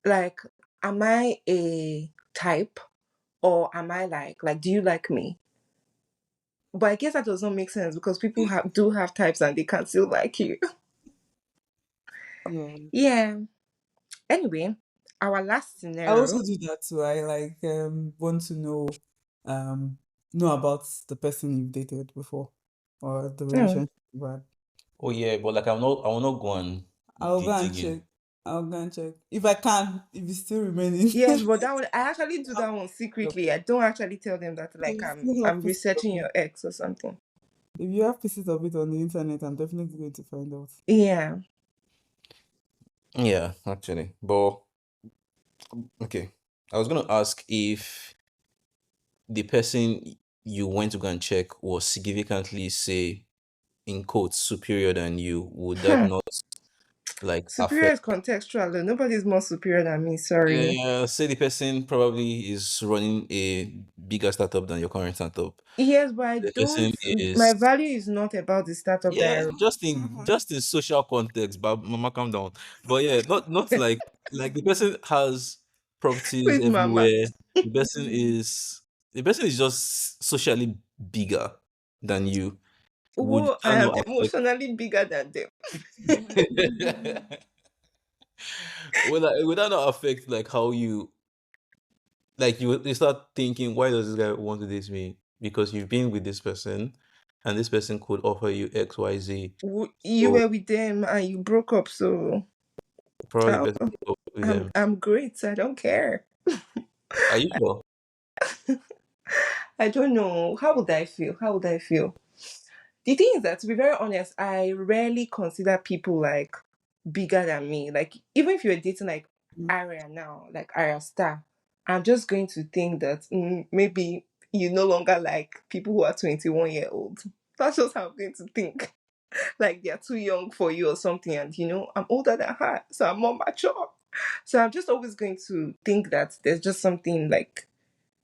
like am I a type, or am I like do you like me? But I guess that does not make sense because people do have types and they can still like you. Yeah. Yeah. Anyway, our last I also scenario. do that too. I like want to know about the person you've dated before or the Oh, relationship you've had. Oh yeah, but like I will not go and I'll go be and digging. check. I'll go and check. If I can, if it's still remaining. yes, but that one I actually do that one If secretly. I don't actually tell them that like you I'm still have I'm pieces of researching it, your ex or something. if you have pieces of it on the internet, I'm definitely going to find out. Yeah. Yeah, actually. But okay. I was gonna ask if the person you went to go and check was significantly, say, in quotes, superior than you, would that Hmm. not like Superior affect? is contextual though. Nobody's more superior than me, sorry. Say the person probably is running a bigger startup than your current startup. Yes, but I The don't person my is value is not about the startup yeah, that just in social context, but mama calm down. But yeah, not like the person has properties with mama. everywhere. The person is the person is just socially bigger than you. Would Whoa, I that am not affect emotionally bigger than them. would that not affect like how you like you start thinking, why does this guy want to date me? Because you've been with this person and this person could offer you XYZ. You So were with them and you broke up, so probably I, better to go with I'm them. I'm great. I don't care. Are you sure? I don't know. How would I feel? How would I feel? The thing is that, to be very honest, I rarely consider people like bigger than me. Like, even if you're dating like Aria now, like Aria Star, I'm just going to think that maybe you no longer like people who are 21-year-old. That's just how I'm going to think. Like, they're too young for you or something. And, I'm older than her, so I'm more mature. So I'm just always going to think that there's just something like,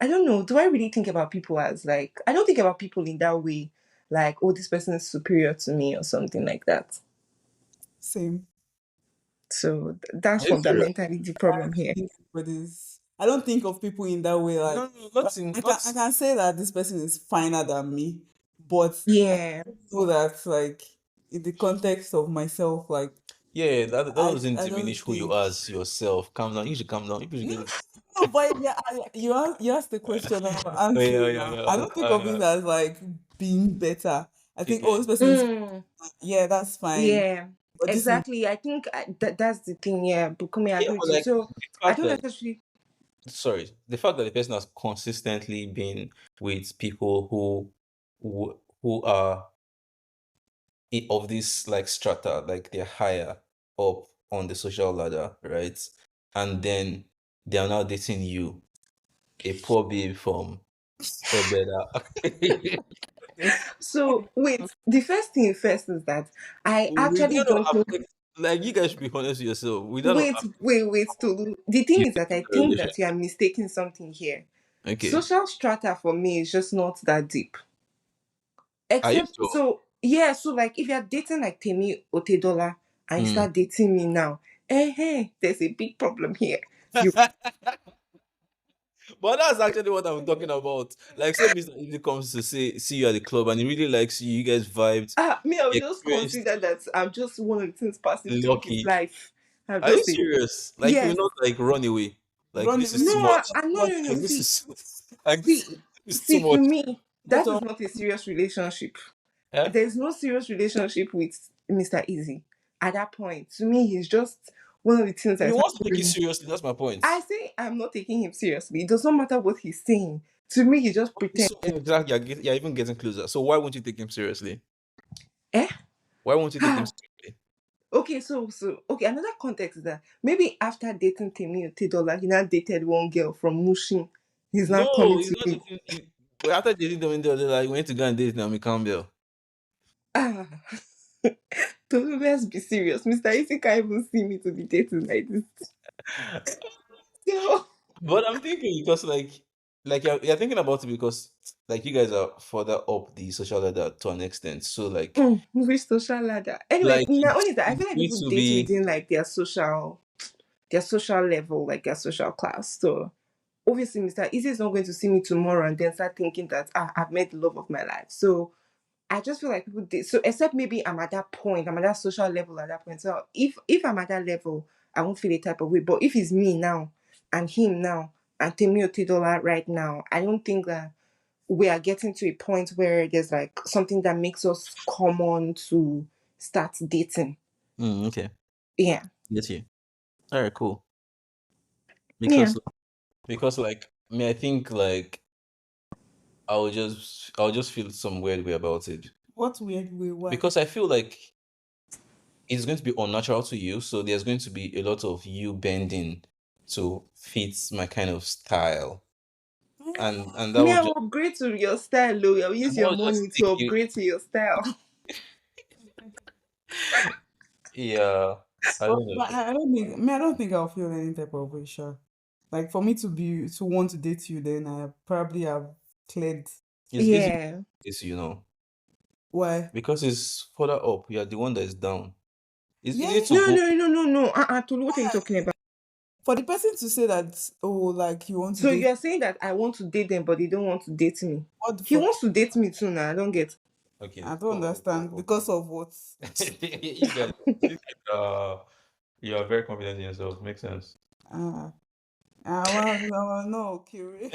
I don't know. Do I really think about people as like, I don't think about people in that way, like, oh, this person is superior to me or something like that. Same. So that's Are you serious? fundamentally the problem here. I don't think of people in that way. Like, No, no, not in not I can say that this person is finer than me, but I Yeah. know that like in the context of myself, like yeah, that doesn't I don't diminish who you think. are as yourself. Calm down. You should calm down. You should get No, but yeah, you asked the question, I'm oh, yeah, answering yeah, now. yeah. I don't think of it as like being better. I think, Yeah. oh, this person is, Mm, yeah, that's fine. yeah. But this is Exactly. I think that's the thing. Yeah. Bukunmi, I Yeah, agree but with you. like So the I fact don't that necessarily. sorry, the fact that the person has consistently been with people who are of this like strata, like they're higher up on the social ladder, right? And then they are now dating you, a poor babe from Ebeda. So wait, the first thing first is that I We actually don't know don't think. affect like you guys should be honest with yourself. We don't know Wait, Tolu. The thing you is that I in a think relationship. that you are mistaking something here. Okay. Social strata for me is just not that deep. Are you Except, sure? so yeah, so like if you're dating like Temi Otedola and you Mm. start dating me now, hey, there's a big problem here. You But that's actually what I'm talking about. Like, say, Mr. If comes to see you at the club and he really likes you, you guys vibed, me, I would he just experienced consider that I'm just one of the things passing through his lucky. life. I'm Are you just a serious? Like, you yes. not like run away. Like, running. this is No, too No, much. no. Like, this See, is like see, this is too see. To much. me, what that is of not a serious relationship. Eh? There's no serious relationship with Mr. Easy at that point. To me, he's just one of the things If he that's wants to take it happening. seriously, that's my point. I say I'm not taking him seriously. It does not matter what he's saying. To me, he just So pretended. exactly, you're even getting closer. So why won't you take him seriously? Eh? Why won't you take him seriously? Okay, okay, another context is that maybe after dating Temi Tedola, he now dated one girl from Mushin. He's No, not coming he's to not you. dating. But after dating them, they're like, went to go and date Naomi Campbell. Ah. So let's be serious. Mr. Isi can't even see me to be dating like this. So, But I'm thinking because like you're thinking about it because like you guys are further up the social ladder to an extent. So which social ladder? Anyway, like not only it's that, I feel like going people to date be within like their social level, like their social class. So obviously Mr. Easy is not going to see me tomorrow and then start thinking that I've met the love of my life. So I just feel like people did so except maybe I'm at that point, I'm at that social level at that point. So if I'm at that level, I won't feel a type of way. But if it's me now and him now and Temi Otedola right now, I don't think that we are getting to a point where there's like something that makes us come on to start dating. okay. Yeah. Get you. All right, cool. Yeah. Because like me, I think like I'll just feel some weird way about it What weird way? Why? because I feel like it's going to be unnatural to you. So there's going to be a lot of you bending to fit my kind of style, and that Me, would I will upgrade to your style, though. I'll use your just money take to you. upgrade to your style. Yeah, I don't know. I don't think I'll feel any type of way, sure. Like for me to want to date you, then I probably have cleared It's easy, Yeah. it's you know, why. because it's further up. You're the one that is down. It's Yeah, easy to No, go. no, no, no, no. Tolu, what are you talking about? for the person to say that, oh, like you want to So date, you're saying that I want to date them, but they don't want to date me. what the He fuck? wants to date me too now. I don't get. Okay, I don't understand because of what. you guys, uh, you are very confident in yourself. Makes sense. Uh, I want to know, Kiri.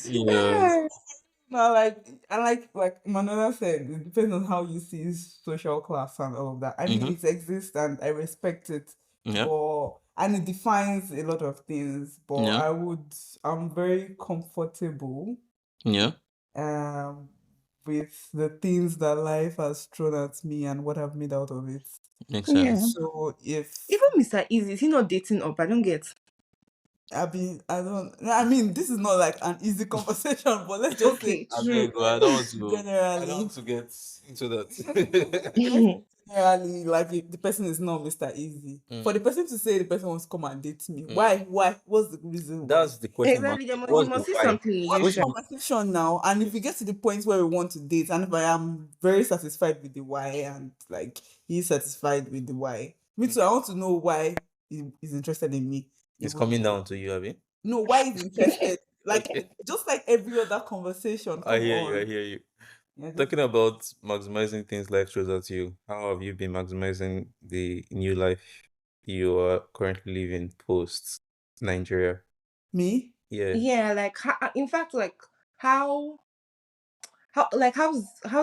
Yeah. No, like I like Manuela said, it depends on how you see social class and all of that. I mean, Mm-hmm. it exists and I respect it, Yeah. but and it defines a lot of things. But Yeah. I'm very comfortable Yeah. um with the things that life has thrown at me and what I've made out of it. Makes Yeah. sense. So if Even Mr. Easy, is he not dating up? I don't get. I don't, I mean, this is not like an easy conversation, but let's just say Okay, I true. beg, I don't want to. I don't generally. want to get into that. Let's generally like if the person is not Mr. Easy. For Mm. the person to say the person wants to come and date me, why? Why? What's the reason why? That's the question mark. Exactly. You What's the must see why? something in you, What's the sure. conversation now? And if we get to the point where we want to date, and if I am very satisfied with the why, and like he's satisfied with the why, me too. I want to know why he's interested in me. It's Even coming down to you, Abby. no, why he's interested. Like Okay. just like every other conversation. I Come hear you. I on. hear you. Yeah, just Talking about maximizing things life throws at you, how have you been maximizing the new life you are currently living post Nigeria? me. Yeah. Yeah, like in fact, like how how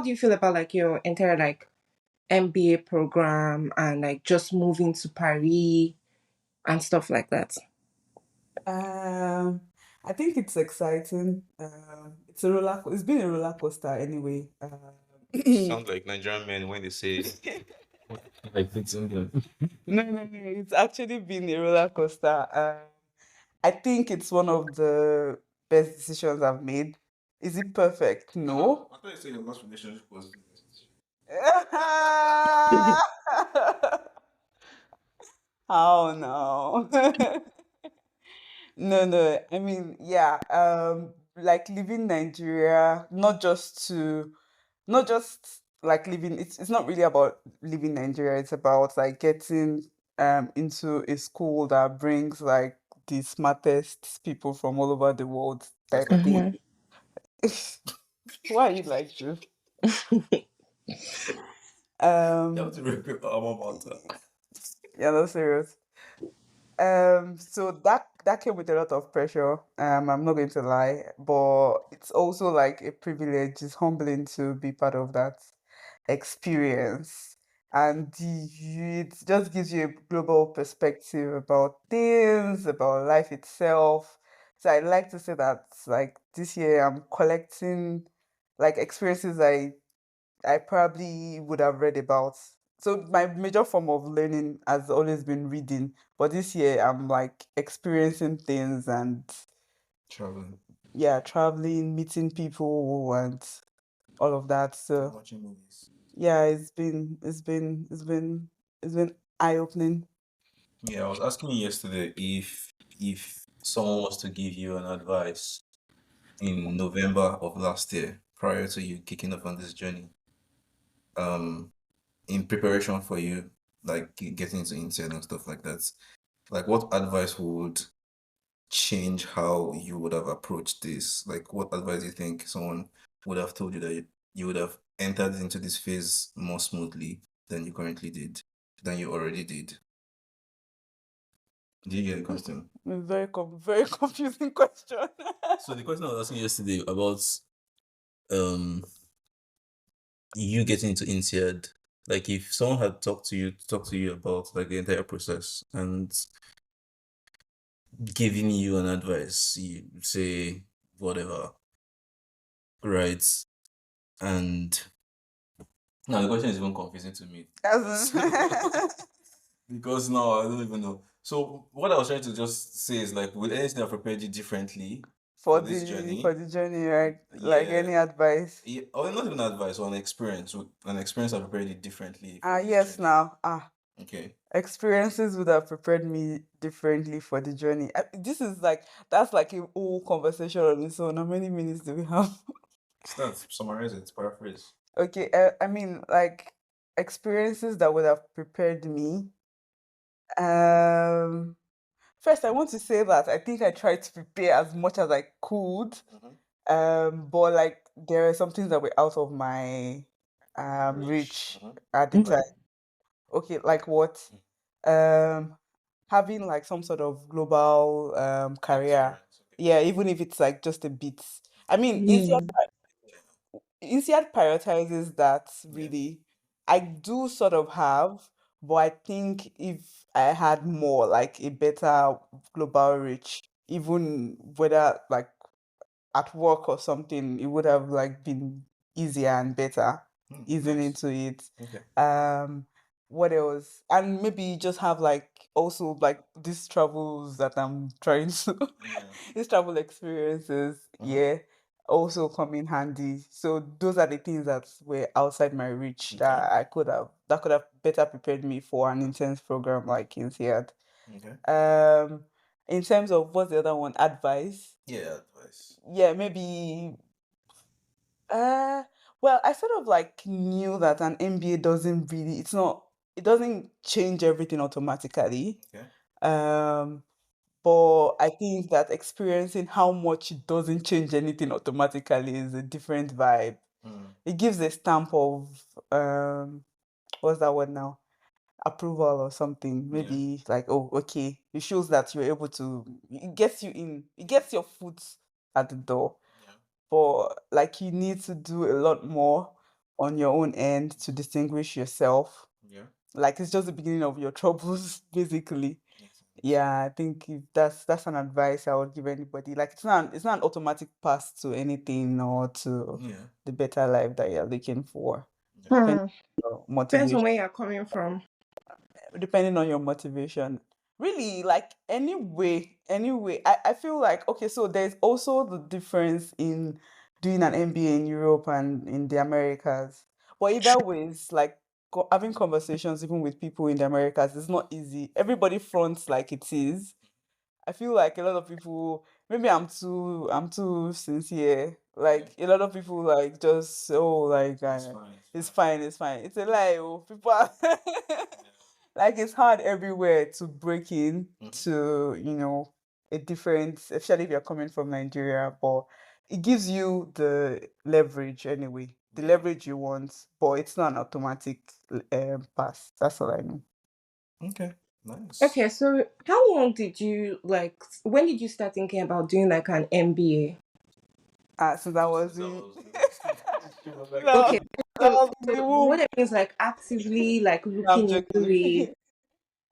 do you feel about like your entire like MBA program and like just moving to Paris and stuff like that? Um, I think it's exciting. It's a It's been a roller coaster anyway. Sounds like Nigerian men when they say like it's England. No. It's actually been a roller coaster. I think it's one of the best decisions I've made. Is it perfect? No. I thought you said your last relationship was. How no? No. I mean, yeah. Like leaving Nigeria, not just like living. It's not really about leaving Nigeria. It's about like getting into a school that brings like the smartest people from all over the world That's type like thing. Mhm. Why are you like this? you have to Um, repeat alma mater. yeah, no serious. So that came with a lot of pressure. I'm not going to lie, but it's also like a privilege. It's humbling to be part of that experience, and it just gives you a global perspective about things, about life itself. So I like to say that like this year I'm collecting like experiences I probably would have read about. So my major form of learning has always been reading, but this year I'm like experiencing things and Traveling, yeah, traveling, meeting people and all of that. So watching movies. yeah, it's been eye-opening. Yeah, I was asking you yesterday if someone was to give you an advice in November of last year, prior to you kicking off on this journey, um, in preparation for you, like getting into intern and stuff like that, like what advice would change how you would have approached this? Like, what advice do you think someone would have told you that you would have entered into this phase more smoothly than you currently did, than you already did? Did you get the question? Very confusing question. So the question I was asking yesterday about you getting into INSEAD, like if someone had talked to you about like the entire process and giving you an advice, you say whatever, right? And now the question is even confusing to me As in- because now I don't even know. So what I was trying to just say is like, would anything have prepared you differently for this for journey? the journey, right? Like Yeah, any advice? yeah, or not even advice or an experience. Would an experience have prepared you differently for this Yes, journey? now. Okay. Experiences would have prepared me differently for the journey. This is like that's like a whole conversation on its own. How many minutes do we have? Start, summarize it, paraphrase. Okay, I mean like experiences that would have prepared me. Um, First I want to say that I think I tried to prepare as much as I could. Mhm. But like there are some things that were out of my Reach. reach Mhm. at the time. Okay, like what? Um, Having like some sort of global career. Experience. Okay. Yeah, even if it's like just a bit. I mean, Mm. INSEAD prioritizes that Yeah. really. I do sort of have, but I think if I had more, like a better global reach, even whether like at work or something, it would have like been easier and better easing Nice. into it. Okay. Um, what else? And maybe just have like also like these travels that I'm trying to Yeah. these travel experiences, yeah, also come in handy. So those are the things that were outside my reach Okay. that could have better prepared me for an intense program like INSEAD. Okay. In terms of what's the other one? Advice. Yeah, advice. Yeah, maybe uh well, I sort of like knew that an MBA it doesn't change everything automatically. Okay. Um but I think that experiencing how much it doesn't change anything automatically is a different vibe. Mm. It gives a stamp of what's that word now? Approval or something. Yeah. Maybe like, oh, okay. It shows that you're able to it gets your foot at the door. Yeah. But like you need to do a lot more on your own end to distinguish yourself. Yeah. Like it's just the beginning of your troubles, basically. Makes sense. Yeah, I think if that's an advice I would give anybody. Like it's not an automatic pass to anything or to Yeah. the better life that you're looking for. Yeah. Depending Hmm. on your Depends on motivation. where you're coming from. Depending on your motivation. Really, like anyway, I feel like okay, so there's also the difference in doing an MBA in Europe and in the Americas. But either ways, like having conversations even with people in the Americas is not easy. Everybody fronts like it is. I feel like a lot of people, maybe I'm too sincere. Yeah. Like a lot of people like just like It's fine. it's fine, it's fine. It's a lie. Oh. People are like it's hard everywhere to break in Mhm. to a different, especially if you're coming from Nigeria. But it gives you the leverage anyway, the Yeah. leverage you want. But it's not an automatic pass. That's all I know. Okay. Nice. Okay, so how long did you like? When did you start thinking about doing like an MBA? Since I was Since I in was she was like, no, Okay, I so, was in so the womb. what it means like actively like No, I'm looking into joking.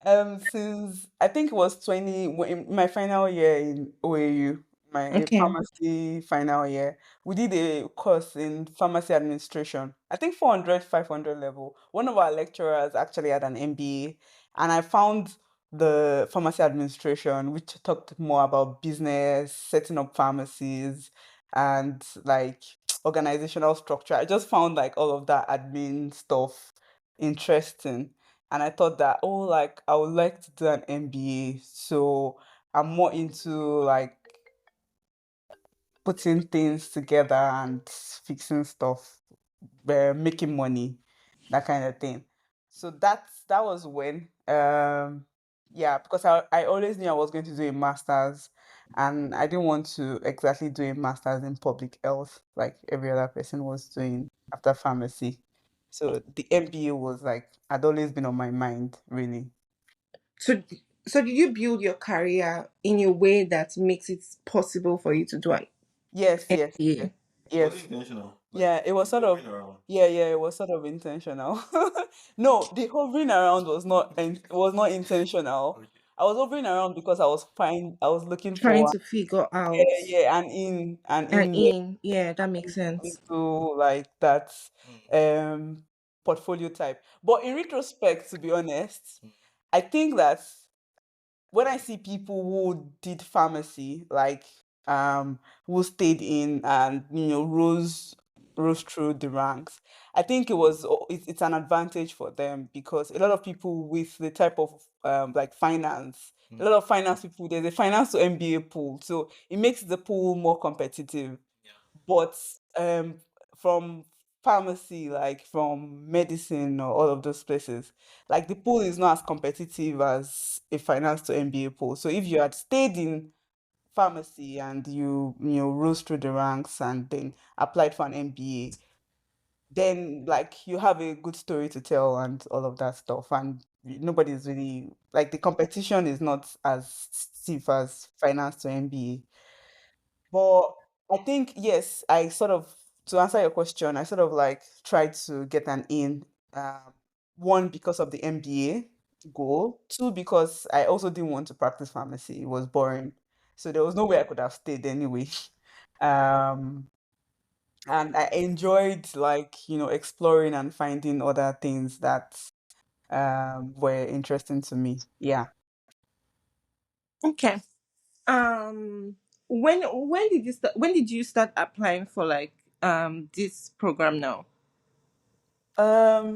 it. Since I think it was 20 in my final year in OAU. my Okay. pharmacy final year. We did a course in pharmacy administration. I think 400, 500 level. One of our lecturers actually had an MBA, and I found the pharmacy administration, which talked more about business, setting up pharmacies, and like organizational structure. I just found like all of that admin stuff interesting. And I thought that, oh, like I would like to do an MBA. So I'm more into like putting things together and fixing stuff, making money, that kind of thing. So that was when, yeah, because I always knew I was going to do a master's, and I didn't want to exactly do a master's in public health like every other person was doing after pharmacy. So the MBA was like had always been on my mind, really. So, so did you build your career in a way that makes it possible for you to do an Yes, yes, yes, MBA? Was yes. it intentional? Like Yeah, it was sort of hovering around. yeah, yeah, it was sort of intentional. No, the hovering around was not intentional. Okay. I was hovering around because I was looking Trying for to figure yeah, out yeah, and and in where in. Yeah, that makes sense. into like that Mm, um portfolio type. But in retrospect, to be honest, mm, I think that when I see people who did pharmacy, like who stayed in and rose through the ranks, I think it's an advantage for them because a lot of people with the type of like finance, a mm. lot of finance people, there's a finance to MBA pool, so it makes the pool more competitive. Yeah. But from pharmacy, like from medicine or all of those places, like the pool is not as competitive as a finance to MBA pool. So if you had stayed in pharmacy and you rose through the ranks and then applied for an MBA, then like you have a good story to tell and all of that stuff. And nobody's really like the competition is not as stiff as finance to MBA. But I think yes, I sort of to answer your question, I sort of like tried to get an in. Um, one because of the MBA goal, two because I also didn't want to practice pharmacy. It was boring, so there was no way I could have stayed anyway. Um, and I enjoyed like exploring and finding other things that were interesting to me. Yeah. Okay. Um, when did you start applying for like this program now?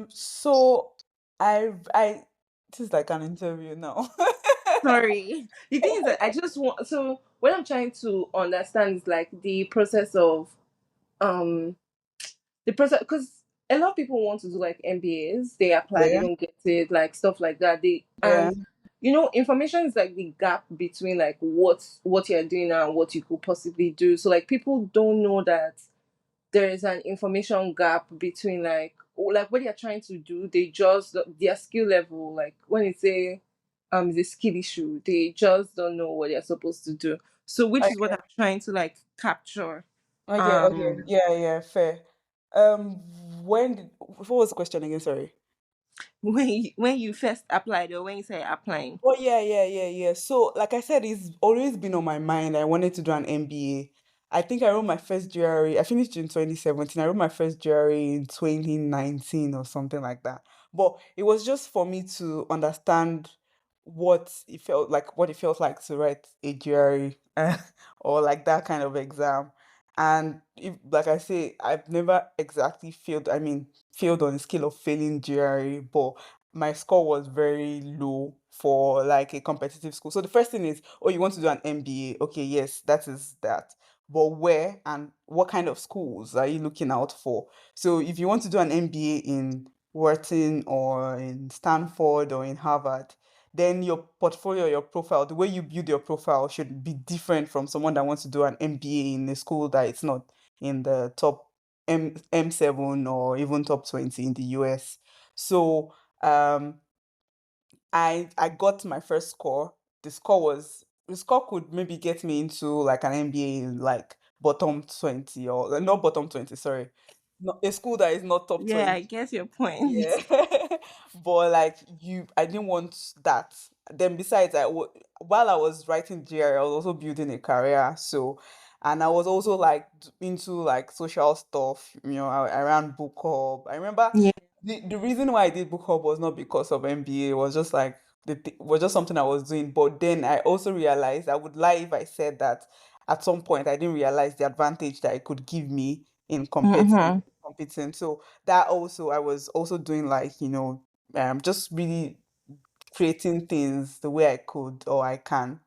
So I this is like an interview now. Sorry. The thing is that I just want, so what I'm trying to understand is like um the process, because a lot of people want to do like MBAs, they apply, they Yeah, don't get it, like stuff like that. They yeah. and information is like the gap between like what you're doing now and what you could possibly do. So like people don't know that there is an information gap between like what you're trying to do. They just their skill level, like when you say it's a skill issue, they just don't know what they're supposed to do. So which is what Okay, I'm trying to like capture. okay, okay. Um Yeah, yeah, fair. Um, what was the question again? Sorry. when you first applied or when you say applying. Oh yeah, yeah, yeah, yeah. So, like I said, it's always been on my mind. I wanted to do an MBA. I think I wrote my first GRE. I finished in 2017. I wrote my first GRE in 2019 or something like that. But it was just for me to understand what it felt like to write a GRE or like that kind of exam. And if, like I say, I've never exactly failed. I mean, failed on a scale of failing GRE, but my score was very low for like a competitive school. So the first thing is, oh, you want to do an MBA? Okay, yes, that is that. But where and what kind of schools are you looking out for? So if you want to do an MBA in Wharton or in Stanford or in Harvard, then your portfolio, your profile, the way you build your profile should be different from someone that wants to do an MBA in a school that it's not in the top M7 or even top 20 in the US. So um, I got my first score. The score could maybe get me into like an MBA in like bottom 20 or not bottom 20, sorry. Not, a school that is not top Yeah, 20. I guess your point. Yeah. But like I didn't want that. Then besides, while I was writing GRE, I was also building a career. So, and I was also like into like social stuff. I ran book club. I remember Yeah. the reason why I did book club was not because of MBA. It was just like was just something I was doing. But then I also realized I would lie if I said that at some point I didn't realize the advantage that it could give me in Mm-hmm. competing. So that also I was also doing like just really creating things the way I could or I can.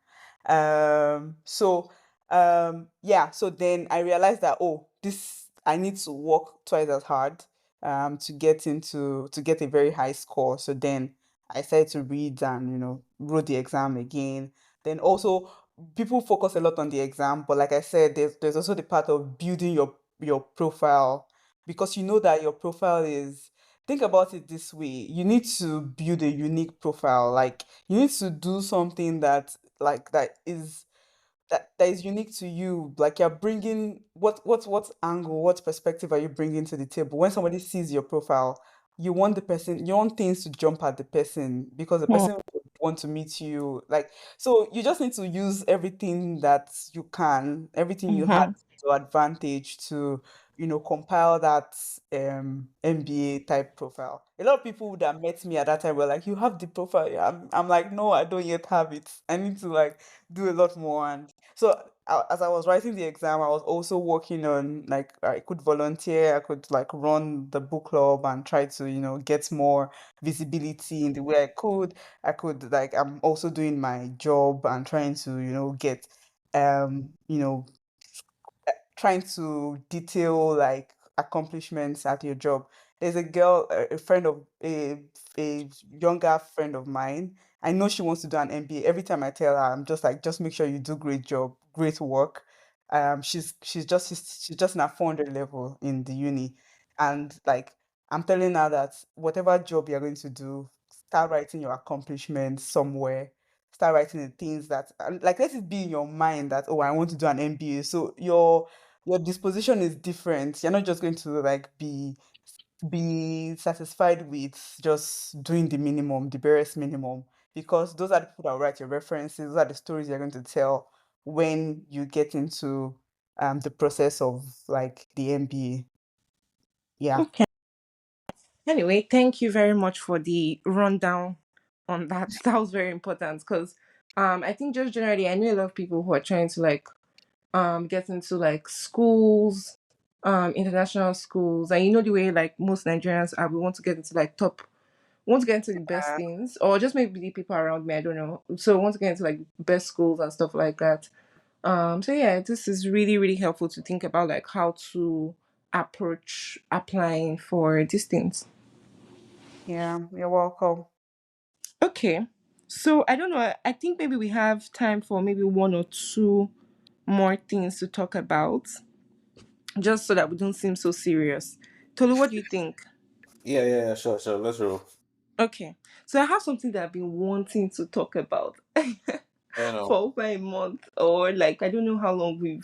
So yeah, so then I realized that, oh, this I need to work twice as hard to get a very high score. So then I started to read and wrote the exam again. Then also people focus a lot on the exam, but like I said, there's also the part of building your profile, because you know that your profile is, think about it this way: you need to build a unique profile. Like, you need to do something that is unique to you. Like, you're bringing what angle, what perspective are you bringing to the table? When somebody sees your profile, you want things to jump at the person, because the person would want to meet you. Like, so you just need to use everything that you can, everything you had Mm-hmm. to advantage to compile that MBA type profile. A lot of people that met me at that time were like, "You have the profile." Yeah, I'm like, "No, I don't yet have it. I need to like do a lot more." And so as I was writing the exam, I was also working on, like, I could volunteer, I could like run the book club and try to get more visibility in the way I could. Like, I'm also doing my job and trying to get um you know trying to detail like accomplishments at your job. There's a girl, a friend of a younger friend of mine. I know she wants to do an MBA. Every time I tell her, I'm just like, just make sure you do great job, great work. She's just in a 400 level in the uni, and like, I'm telling her that whatever job you're going to do, start writing your accomplishments somewhere. Start writing the things that, like, let it be in your mind that, oh, I want to do an MBA. So your disposition is different. You're not just going to like be satisfied with just doing the minimum, the barest minimum, because those are the people that will write your references. Those are the stories you're going to tell when you get into the process of like the MBA. Yeah. Okay. Anyway, thank you very much for the rundown on that. That was very important because I think just generally I know a lot of people who are trying to like get into like schools, international schools, and you know the way like most Nigerians are, we want to get into like top, want to get into the best Uh, things, or just maybe the people around me, I don't know. So want to get into like best schools and stuff like that. So yeah, this is really, really helpful to think about like how to approach applying for these things. yeah, you're welcome. Okay. So I don't know. I think maybe we have time for maybe one or two more things to talk about, just so that we don't seem so serious. Tolu, what do you think? Yeah, sure, sure. Let's roll. Okay. So I have something that I've been wanting to talk about I for know. over a month, or like I don't know how long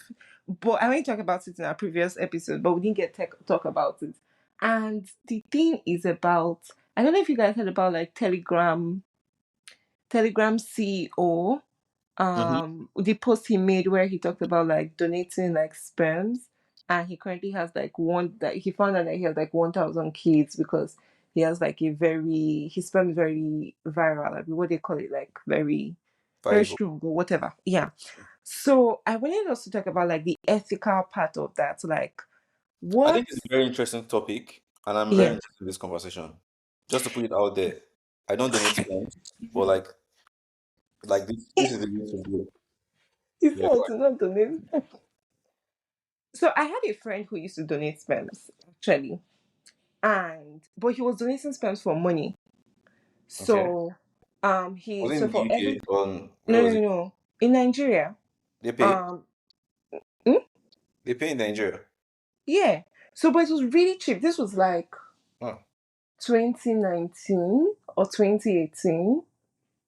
but I already talked about it in our previous episode, but we didn't get talk about it. And the thing is about, I don't know if you guys heard about like Telegram CEO, Mm-hmm. the post he made where he talked about like donating like sperms, and he currently has like one, that he found out that he has like 1,000 kids because he has like a very, his sperm is very viral, like what they call it, like very, very Viable. strong or whatever. Yeah. So I wanted us to talk about like the ethical part of that, like I what. think it's a very interesting topic, and I'm very Yeah. interested in this conversation. Just to put it out there, I don't donate sperms, but like this is the way to do it. He Yeah, said to not donate. So I had a friend who used to donate sperms actually, and but he was donating sperms for money. okay. So he, Was it so in the for every, UK? Where no, no, was no, it? no, in Nigeria. They pay. um hmm? They pay in Nigeria. Yeah. So but it was really cheap. This was like Oh, 2019 or 2018.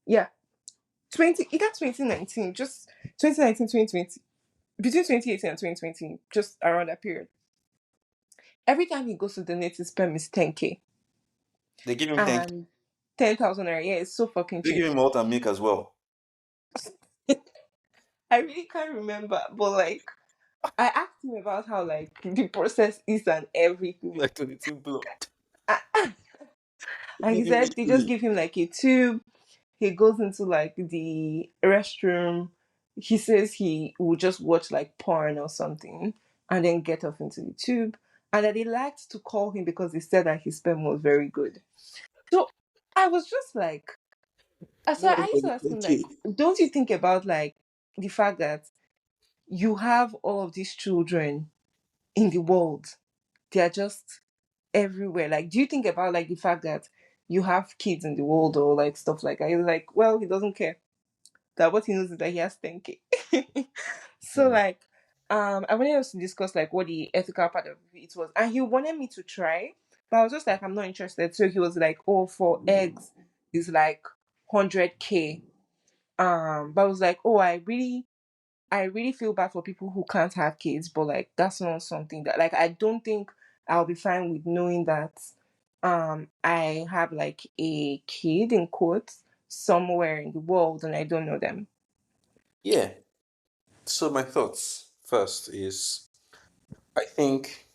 Yeah, 2019, just 2019, 2020, between 2018 and 2020, just around that period. Every time he goes to donate his sperm is 10K, they give him 10K. and 10,000 naira. Yeah, it's so fucking They give cheap. him malt and milk as well. I really can't remember, but like I asked him about how like the process is and everything. Like 22 blood. A- And he Give him said they just insulin. give him like a tube. He goes into like the restroom. He says he will just watch like porn or something and then get off into the tube. And that they liked to call him because they said that his sperm was very good. So I was just like, so That I was used to ask him like, okay. don't you think about like the fact that you have all of these children in the world? They are just everywhere. Like, do you think about like the fact that you have kids in the world or like stuff like that? He was like, well, he doesn't care. That what he knows is that he has 10K. So Hmm. like, I wanted us to discuss like what the ethical part of it was, and he wanted me to try, but I was just like, I'm not interested. So he was like, oh, for eggs is like 100K. But I was like, oh, I really feel bad for people who can't have kids, but like that's not something that like I don't think I'll be fine with knowing that I have like a kid in quotes somewhere in the world and I don't know them. Yeah. So my thoughts first is I think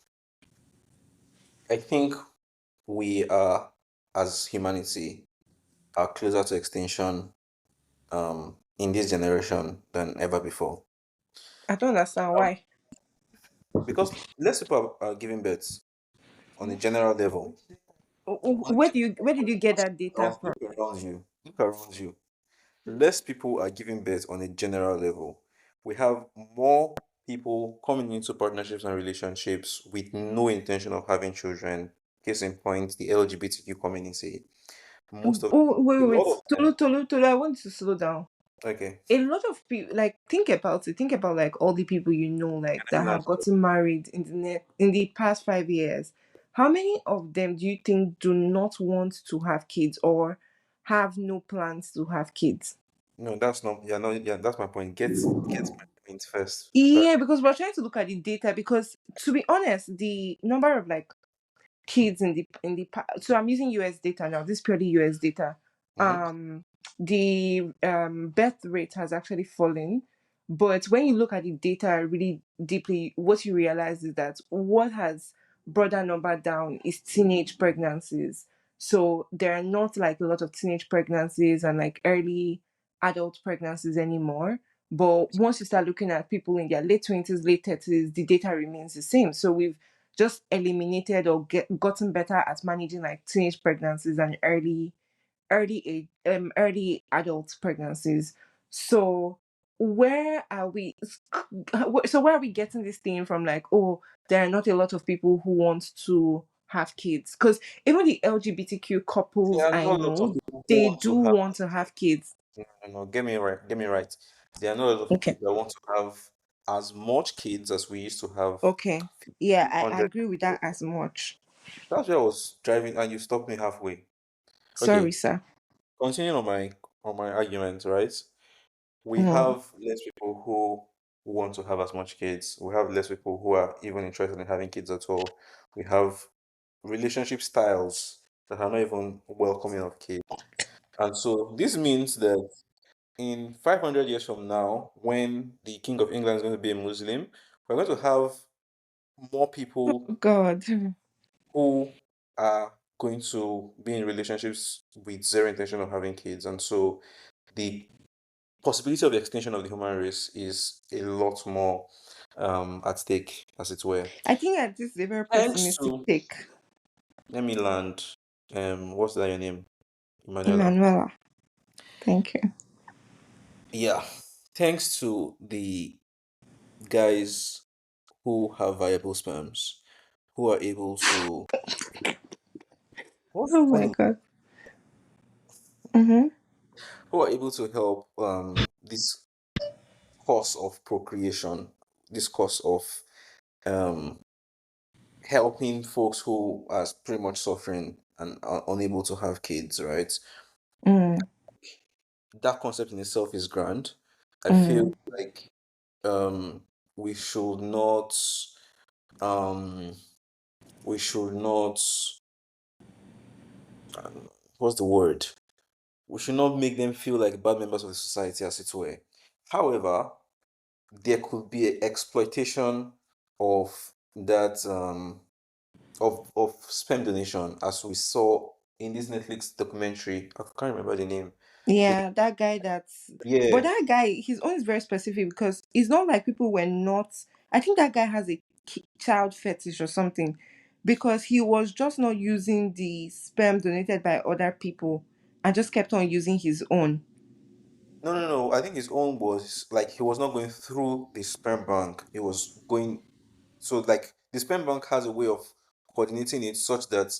I think we are as humanity are closer to extinction in this generation than ever before. I don't understand why. Because less people are giving birth on a general level. On a Where did you get that data from? look around you. Look around you. Less people are giving birth on a general level. We have more people coming into partnerships and relationships with no intention of having children. Case in point, the LGBTQ community. Most of Oh, a wait. lot of them. Tolu, I want to slow down. Okay. A lot of people like think about it. Think about like all the people you know like that have gotten married in the past 5 years. How many of them do you think do not want to have kids or have no plans to have kids? No, that's not. Yeah, no, yeah, that's my point. Get my point first. Yeah, because we're trying to look at the data because to be honest, the number of like kids so I'm using US data now. This is purely US data. Mm-hmm. The birth rate has actually fallen, but when you look at the data really deeply, what you realize is that what has brought that number down is teenage pregnancies. So there are not like a lot of teenage pregnancies and like early adult pregnancies anymore. But once you start looking at people in their late 20s, late 30s, the data remains the same. So we've just eliminated or gotten better at managing like teenage pregnancies and early adult pregnancies. So where are we so where are we getting this thing from like, oh, there are not a lot of people who want to have kids? Because even the LGBTQ couples There are I not a lot of know, people who they want do to have. want to have kids. No, no, no, get me right. Get me right. There are not a lot of Okay. people that want to have as much kids as we used to have Okay. Yeah, I 100 agree with years that ago. as much. That's where I was driving, and you stopped me halfway. Sorry, Okay, sir. continuing on my argument, right? We Mm. have less people who want to have as much kids. We have less people who are even interested in having kids at all. We have relationship styles that are not even welcoming of kids. And so this means that in 500 years from now, when the King of England is going to be a Muslim, we're going to have more people God. who are going to be in relationships with zero intention of having kids. And so the possibility of the extinction of the human race is a lot more at stake, as it were. I think that this is a very Thanks pessimistic to, take. let me land, what's that your name? Emanuela. Emanuela. Thank you. Yeah. Thanks to the guys who have viable sperms, who are able to, what's Oh my funny, god. Mm-hmm. who are able to help this course of procreation, this course of um helping folks who are pretty much suffering and are unable to have kids, right? Mm, That concept in itself is grand. I feel mm. like um we should not um we should not what's the word? we should not make them feel like bad members of the society, as it were. However, there could be an exploitation of that of sperm donation, as we saw in this Netflix documentary. I can't remember the name. Yeah, that guy that's but Yeah. that guy his own is very specific because it's not like people were not I think that guy has a child fetish or something because he was just not using the sperm donated by other people and just kept on using his own. No, no, no. I think his own was like he was not going through the sperm bank. He was going so like the sperm bank has a way of coordinating it such that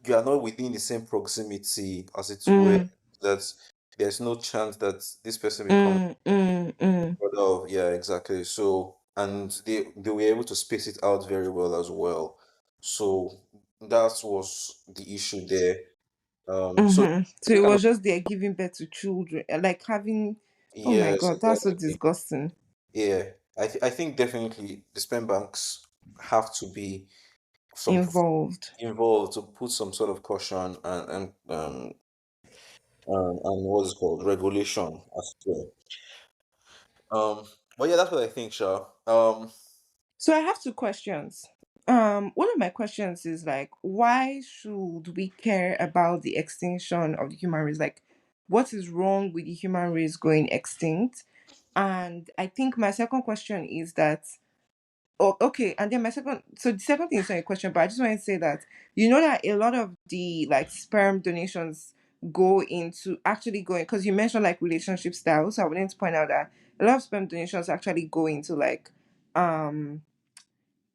you are not within the same proximity, as it were, Mm, that there's no chance that this person becomes mm. brother of, yeah, exactly. So and they were able to space it out very well as well. So that was the issue there. So So it was just there giving birth to children, like having. Oh my yes, god, that's so exactly. disgusting. Yeah, I think definitely the sperm banks have to be some Involved. involved to put some sort of caution and what's it called regulation as well. But yeah, that's what I think, Sha. So I have two questions. One of my questions is like, why should we care about the extinction of the human race? Like, what is wrong with the human race going extinct? And I think my second question is that, oh, okay, and then so the second thing is not a question, but I just want to say that you know that a lot of the like sperm donations go into actually going because you mentioned like relationship styles. So I wanted to point out that a lot of sperm donations actually go into like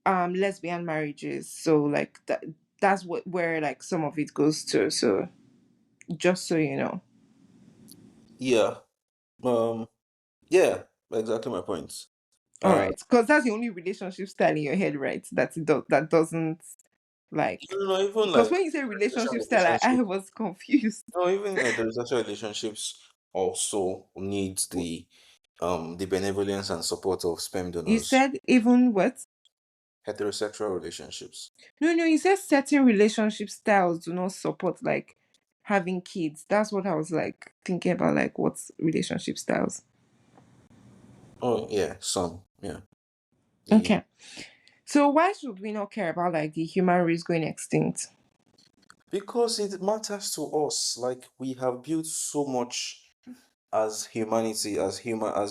um lesbian marriages, so like that's what where like some of it goes to, so just so you know. Yeah. Um. Yeah. Exactly my point. All Uh. right, because that's the only relationship style in your head, right? That doesn't like No, no, even because like when you say heterosexual relationship style I relationships. was confused. No, even heterosexual relationships also need the benevolence and support of sperm You donors. said even what? Heterosexual relationships. No, you said certain relationship styles do not support like having kids. That's what I was like thinking about, like what's relationship styles. Oh yeah, some. Yeah. The Okay, so why should we not care about like the human race going extinct? Because it matters to us. Like we have built so much as humanity, as humanity.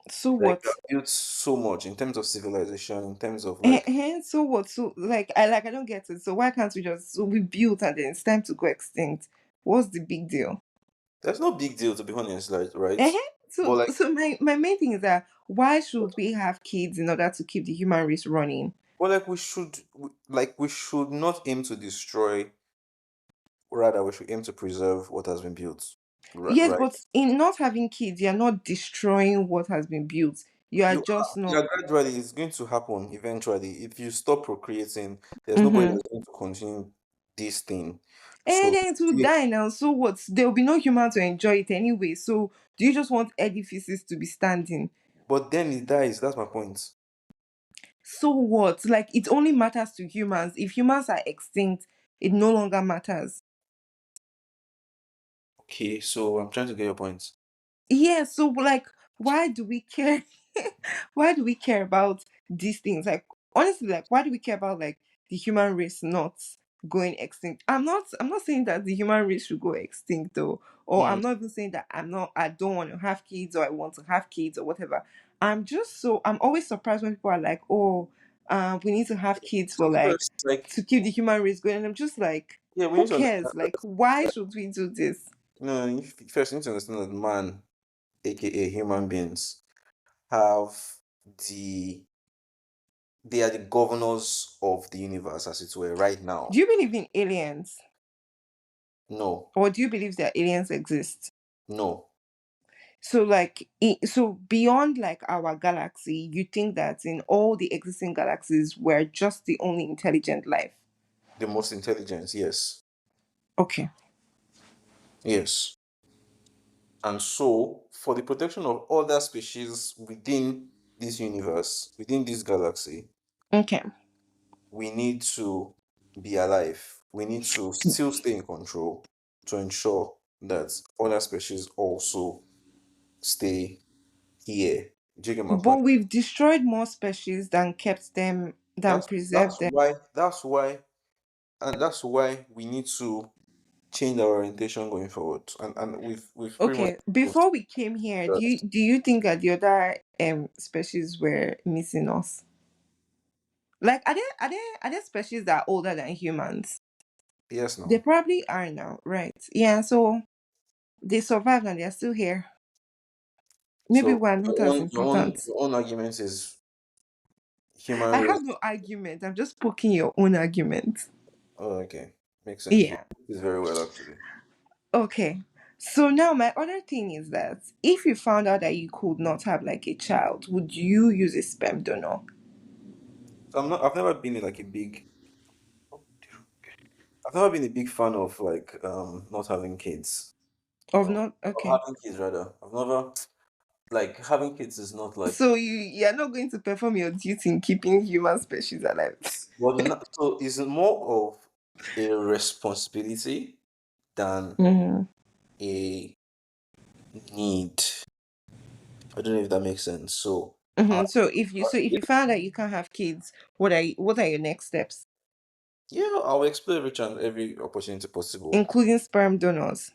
So Like what? we have built so much in terms of civilization, in terms of like So what? So like I don't get it. So why can't we just so we built and then it's time to go extinct? What's the big deal? there's no big deal to be honest, like right? Eh? But So like my main thing is that why should we have kids in order to keep the human race running? we should not aim to destroy, rather we should aim to preserve what has been built. Yes, Right? but in not having kids, you're not destroying what has been built. You are just You not. are gradually, it's going to happen eventually. If you stop procreating, there's nobody Mm-hmm. that's going to continue this thing. And So then it will die now. So what? There will be no human to enjoy it anyway. So do you just want edifices to be standing? but then it dies. That's my point. So what? Like it only matters to humans. If humans are extinct, it no longer matters. Okay, so I'm trying to get your point. Yeah, so like why do we care? Why do we care about these things? Like honestly, like why do we care about like the human race not going extinct? I'm not saying that the human race should go extinct though. Or Mm. I'm not even saying that I don't want to have kids or I want to have kids or whatever. I'm always surprised when people are like, oh, we need to have kids for So like first, like, to keep the human race going. And I'm just like, yeah, we who need to understand cares? Like, that. why should we do this? No, first you need to understand that man, aka human beings, have the they are the governors of the universe, as it were, right Do now. you believe in aliens? No, Or do you believe that aliens exist? no, So like so beyond like our galaxy, you think that in all the existing galaxies we're just the only intelligent life? the most intelligence, yes, Okay. yes. And so, for the protection of other species within this universe, within this galaxy, Okay. we need to be alive. we need to still stay in control to ensure that other species also stay here. Do you get my But point? we've destroyed more species than kept them, than That's preserved them. why that's why we need to change our orientation going forward. And we've pretty much Okay, before we came here, that. do you think that the other species were missing us? Like, are there species that are older than humans? Yes, They no. probably are now, right? Yeah, so they survived and they're still here. Maybe So we're not as important. your own argument is human I race. have no argument. I'm just poking your own argument. Oh, okay. Makes sense. Yeah. It's very well actually. Okay. So now my other thing is that if you found out that you could not have like a child, would you use a sperm donor? So I've never been like a big I've never been a big fan of like not having kids. Of Or not or okay. having kids rather. I've never like having kids is not like So you're not going to perform your duty in keeping human species alive. so it's more of a responsibility than Mhm. a need. I don't know if that makes sense. So So if you found that you can't have kids, what are your next steps, yeah, I'll explore every opportunity possible. including sperm donors?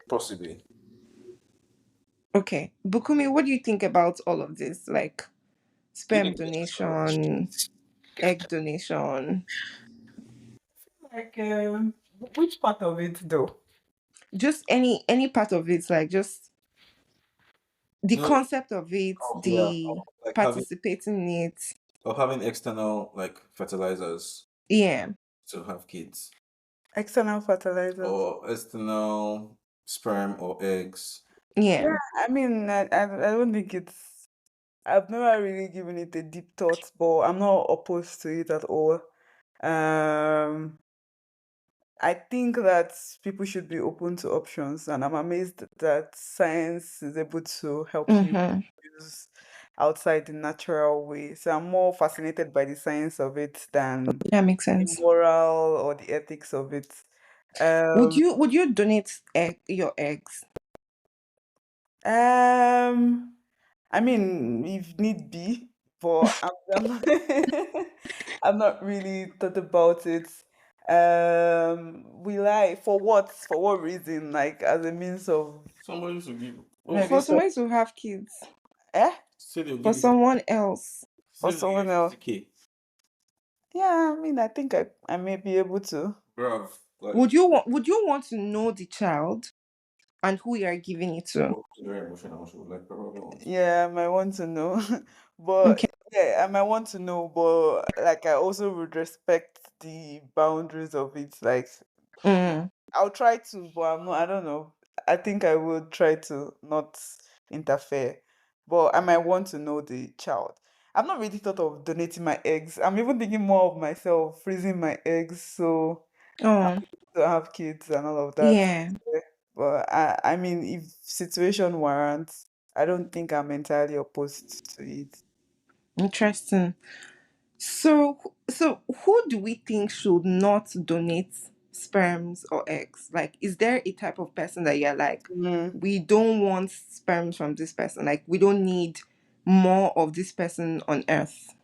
Possibly. Okay, Bukumi, what do you think about all of this? Like You sperm didn't get to start. donation, egg donation, Like, which part of it though? just any part of it, like just the No, concept of it, yeah, the like participating in it. having external like fertilizers Yeah, to have kids, External fertilizers. or external sperm or eggs. yeah. Yeah, I mean, I don't think it's. I've never really given it a deep thought, but I'm not opposed to it at all. Um, I think that people should be open to options, and I'm amazed that science is able to help you Mm-hmm. use outside the natural way. So I'm more fascinated by the science of it than That makes the sense. moral or the ethics of it. Would Um, you donate your eggs? um, I mean, if need be, but I'm not, I'm not really thought about it. Will I? For what? For what reason? Like as a means of Somebody should give. Oh, maybe For some, someone to have kids? eh? say they'll For give you. someone else? For Say they'll give someone you else. 50K. Yeah, I mean, I think I may be able to. Bruv, like, Would you want to know the child and who you are giving it to? very emotional. So, like, probably want to. Yeah, I might want to know. But Okay. yeah, I might want to know, but like I also would respect the boundaries of it. Like Mm. I'll try to, but I don't know. I think I will try to not interfere. But I might want to know the child. I've not really thought of donating my eggs. I'm even thinking more of myself, freezing my eggs so Oh, to have kids and all of that. yeah. Yeah. But I mean, if situation warrants, I don't think I'm entirely opposed to it. Interesting. So who do we think should not donate sperms or eggs? Like, is there a type of person that you're like, Mm, we don't want sperms from this person? Like, we don't need more of this person on earth.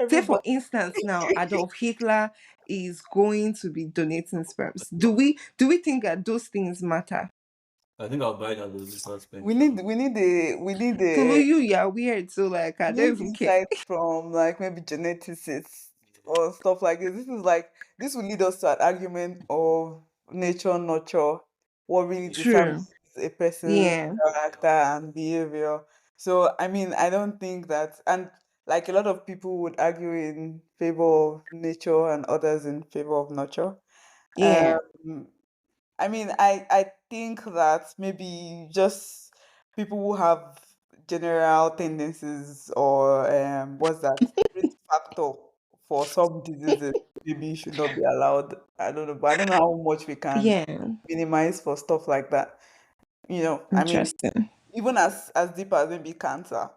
Say, for everybody. instance, now Adolf Hitler is going to be donating sperms. Do we think that those things matter? I think I'll buy that with this aspect. Tolu, you're weird, so like I We don't need even care. insights from like maybe geneticists or stuff like this. This will lead us to an argument of nature, nurture, what really determines True. a person's Yeah. character and behavior. So I mean, I don't think that, and like a lot of people would argue in favor of nature and others in favor of nurture. Yeah. Um, I mean, I think that maybe just people who have general tendencies or what's that risk factor for some diseases maybe should not be allowed. I don't know, but I don't know how much we can Yeah. minimize for stuff like that. I mean, Interesting. even as deep as maybe cancer,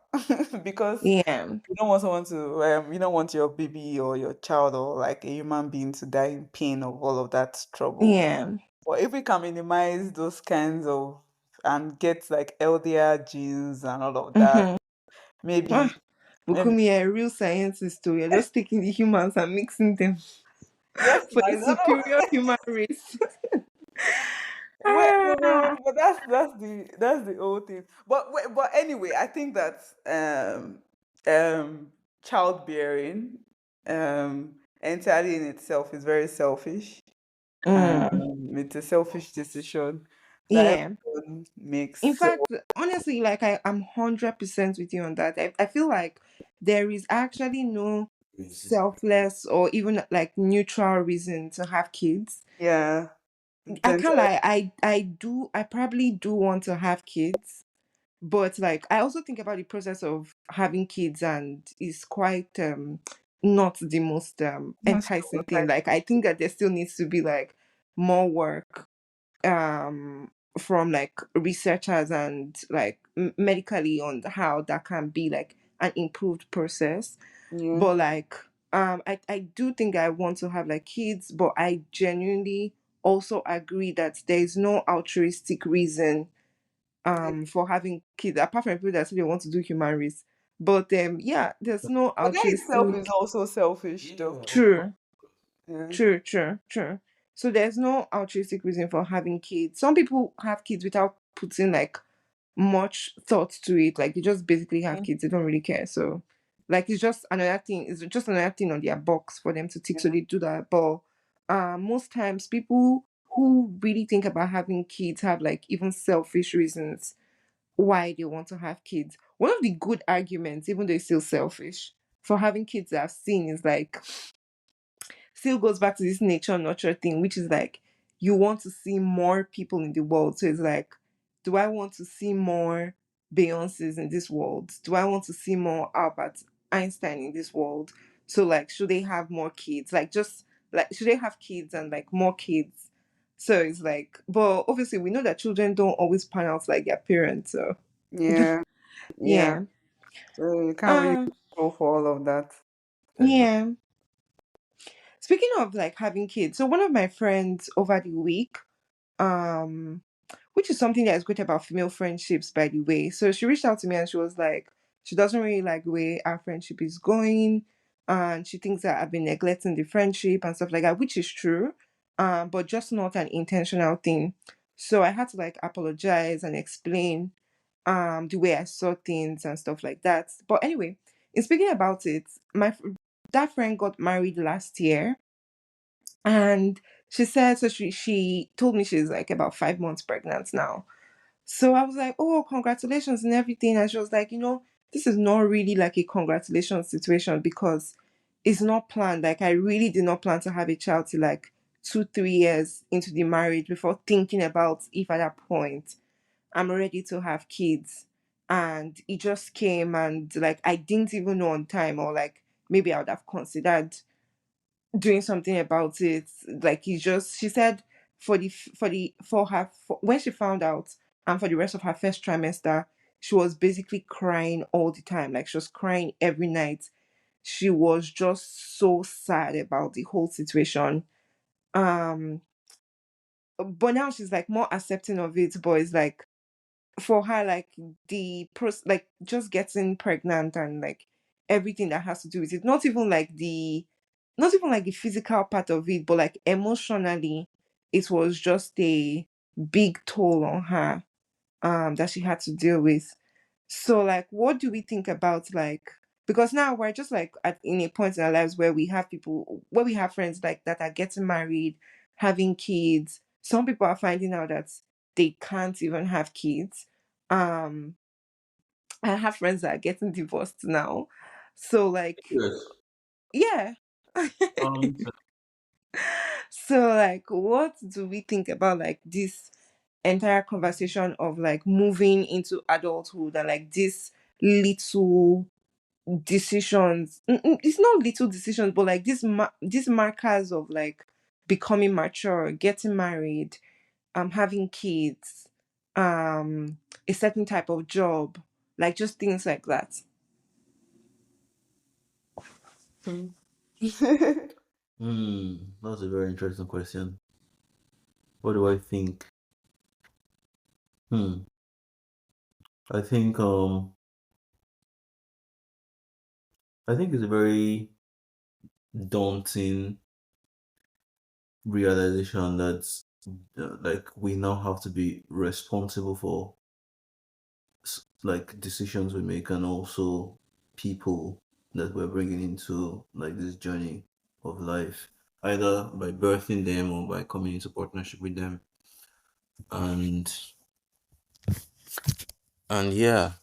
because Yeah. you don't want someone to you don't want your baby or your child or like a human being to die in pain of all of that trouble. Yeah. But if we can minimize those kinds of and get like healthier genes and all of that, Mm-hmm. maybe Ah, maybe Bukunmi, you're a real scientist too. You're just taking the humans and mixing them yes, for I a don't know. superior human race. Well, Ah. but that's the whole thing. But anyway, I think that um childbearing entirely in itself is very selfish. Mm, It's a selfish decision that yeah. everyone In makes. So fact, honestly, like I'm 100% with you on that. I feel like there is actually no selfless or even like neutral reason to have kids. yeah, I then can't lie. I probably do want to have kids, but like I also think about the process of having kids, and it's quite not the most that's enticing thing. Like I think that there still needs to be like more work from like researchers and like medically on how that can be like an improved process. yeah, But like I do think I want to have like kids, but I genuinely also agree that there is no altruistic reason yeah. for having kids apart from people that say they want to do human race. But yeah, there's no But that itself altruistic. is also selfish, though. True, Yeah, true. So there's no altruistic reason for having kids. Some people have kids without putting like much thought to it. Like they just basically have mm, kids. They don't really care. So like it's just another thing. It's just another thing on their box for them to tick. So yeah, they do that. But most times people who really think about having kids have like even selfish reasons why they want to have kids. One of the good arguments, even though it's still selfish, for having kids that I've seen is like still goes back to this nature nurture thing, which is like you want to see more people in the world. So it's like, do I want to see more Beyonces in this world? Do I want to see more Albert Einstein in this world? So like, should they have more kids? Like, just like, should they have kids and like more kids? So it's like, but obviously we know that children don't always pan out like their parents. So yeah, yeah. yeah, So you can't really uh, go for all of that. yeah. Speaking of like having kids, so one of my friends over the week, um which is something that is great about female friendships, by the way. So she reached out to me and she was like, she doesn't really like the way our friendship is going, and she thinks that I've been neglecting the friendship and stuff like that, which is true, but just not an intentional thing. So I had to like apologize and explain the way I saw things and stuff like that. But anyway, in speaking about it, that friend got married last year, and she said, so she told me she's like about 5 months pregnant now. So I was like, oh, congratulations and everything. And she was like, this is not really like a congratulations situation because it's not planned. Like I really did not plan to have a child till like 2, 3 years into the marriage before thinking about if at that point I'm ready to have kids. And it just came, and like I didn't even know on time, or like maybe I would have considered doing something about it. Like he just, she said, for her, when she found out, and for the rest of her first trimester, she was basically crying all the time. Like she was crying every night. She was just so sad about the whole situation. Um, but now she's like more accepting of it. But it's like for her, like like just getting pregnant and like everything that has to do with it, not even like the physical part of it, but like emotionally, it was just a big toll on her that she had to deal with. So like what do we think about like, because now we're just like in a point in our lives where we have friends like that are getting married, having kids. Some people are finding out that they can't even have kids. um I have friends that are getting divorced now. So like, Yes. yeah. Um, So like what do we think about like this entire conversation of like moving into adulthood and like this little decisions, it's not little decisions, but like these markers of like becoming mature, getting married, having kids, a certain type of job, like just things like that. That's a very interesting question. What do I think? Hmm. I think I think it's a very daunting realization that like we now have to be responsible for like decisions we make and also people that we're bringing into like this journey of life, either by birthing them or by coming into partnership with them. And yeah,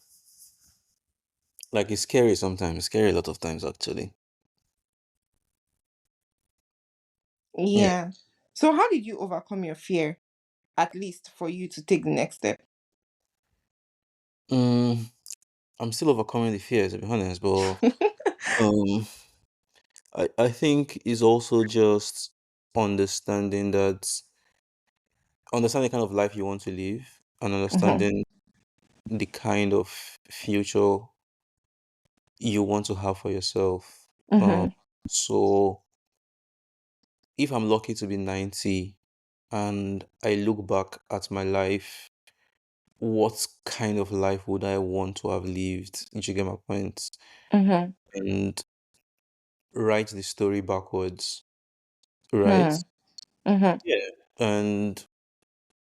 like it's scary sometimes, scary a lot of times actually. Yeah. Yeah. So how did you overcome your fear, at least for you to take the next step? Mm, I'm still overcoming the fear to be honest, but um I think it's also just understanding that understanding the kind of life you want to live and Mhm. understanding the kind of future you want to have for yourself. Um, Mhm. so if I'm lucky to be 90 and I look back at my life, what kind of life would I want to have lived? Did you get my point? Mhm. And write the story backwards, right? Mhm. Mhm. Yeah. And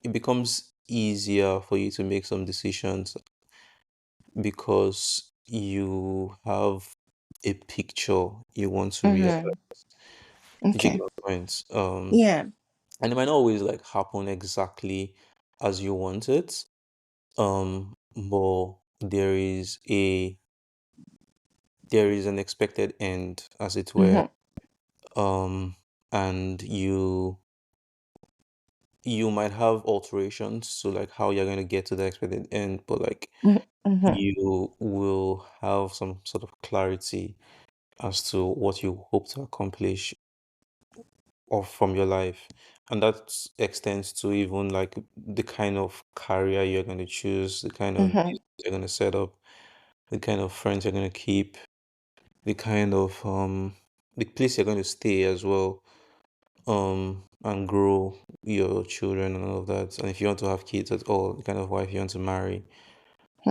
it becomes easier for you to make some decisions because you have a picture you want to realize. Mhm. Did you get Okay. my point? Yeah. And it might not always like happen exactly as you want it. But there is an expected end, as it were. Mhm. Um, and you might have alterations to like how you're gonna get to the expected end, but like Mhm. Mhm. you will have some sort of clarity as to what you hope to accomplish or from your life. And that extends to even like the kind of career you're going to choose, the kind of Mhm. business you're going to set up, the kind of friends you're going to keep, the kind of the place you're going to stay as well, and grow your children and all of that. And if you want to have kids at all, the kind of wife you want to marry.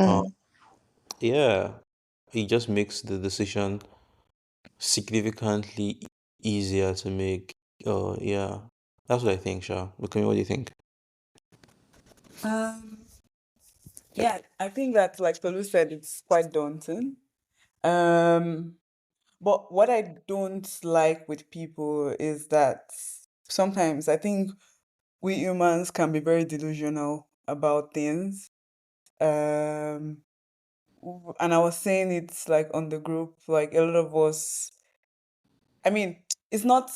Um, Mhm. yeah, it just makes the decision significantly easier to make. Yeah, that's what I think, Sha. Bukunmi, what do you think? Um, yeah, I think that, like Tolu said, it's quite daunting. Um, but what I don't like with people is that sometimes I think we humans can be very delusional about things. Um, and I was saying it's like on the group, like a lot of us. I mean, it's not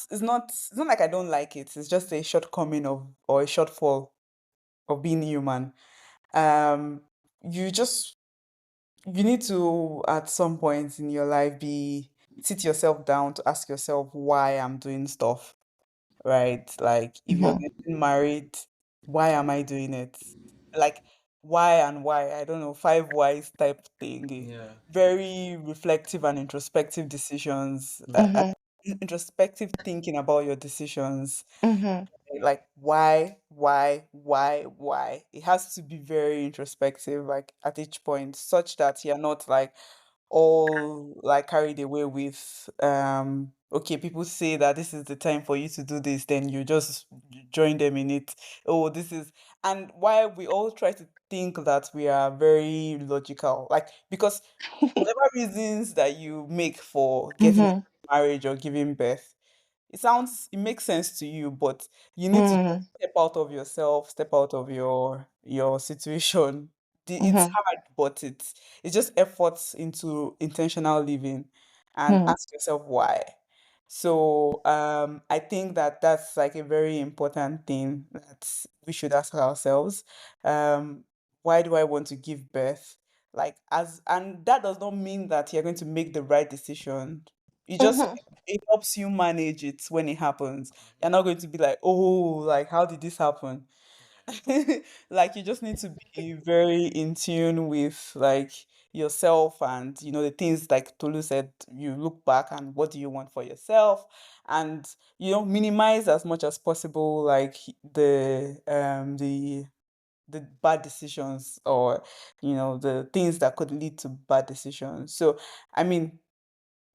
like I don't like it. It's just a shortcoming of or a shortfall of being human. Um, you just you need to at some point in your life be sit yourself down to ask yourself why I'm doing stuff, right? Like if you're Mhm. getting married, why am I doing it? Like why and why? I don't know, five whys type thing. Yeah. Very reflective and introspective decisions, Mhm. introspective thinking about your decisions. Mhm. Like why? It has to be very introspective, like at each point, such that you're not like all like carried away with okay, people say that this is the time for you to do this, then you just join them in it. Oh, this is and why we all try to think that we are very logical, like because whatever reasons that you make for getting Mhm. into marriage or giving birth, it makes sense to you, but you need to Mhm. step out of yourself, step out of your situation. It's Mhm. hard, but it's just efforts into intentional living, and Mhm. ask yourself why. So I think that that's like a very important thing that we should ask ourselves. Um, why do I want to give birth? Like and that does not mean that you're going to make the right decision. It just Mhm. it helps you manage it when it happens. You're not going to be like, oh, like how did this happen? Like you just need to be very in tune with like yourself and the things like Tolu said, you look back and what do you want for yourself and minimize as much as possible like the bad decisions or the things that could lead to bad decisions. So I mean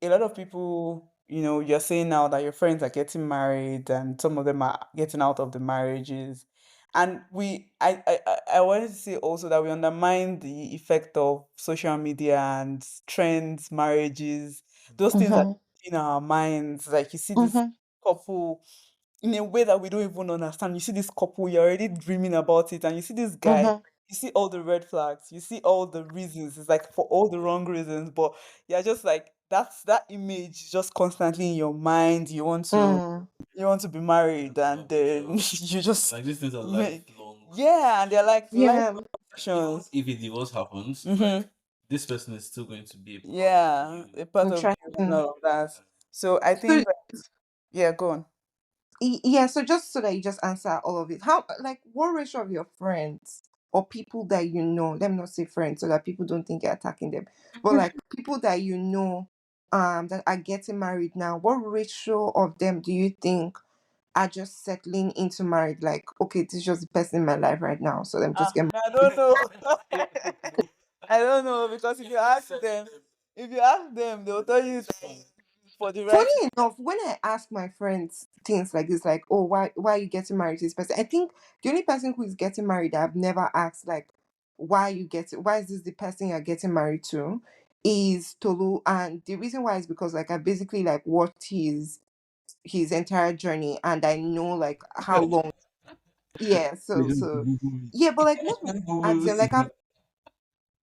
a lot of people, you're saying now that your friends are getting married and some of them are getting out of the marriages. And I wanted to say also that we undermine the effect of social media and trends, marriages, those things that Mm-hmm. in our minds. Like you see this Mm-hmm. couple in a way that we don't even understand. You see this couple, you're already dreaming about it, and you see this guy, Mm-hmm. you see all the red flags, you see all the reasons. It's like for all the wrong reasons, but you're just like that image just constantly in your mind. Mm. You want to be married, and then you just Like these things are make lifelong. yeah, and they're like life Yeah. Even options. if a divorce happens, Hmm. this person is still going to be a part of Yeah, you. a part of you and Interesting. all of that. So I So think that, yeah, go on. yeah, so just so that you just answer all of it, how like what ratio of your friends or people that you know, let me not say friends so that people don't think you're attacking them, but like people that you know that are getting married now, what ratio of them do you think are just settling into marriage? Like, okay, this is just the person in my life right now, so let me just get married. I don't know. I don't know because if you ask them, they'll tell you that for the right. Funny enough, when I ask my friends things like this, like, oh, why are you getting married to this person? I think the only person who is getting married that I've never asked, like, why is this the person you're getting married to? Is Tolu. And the reason why is because like I basically like watched his entire journey and I know like how long. Yeah, so yeah, but like not to ask them, like I've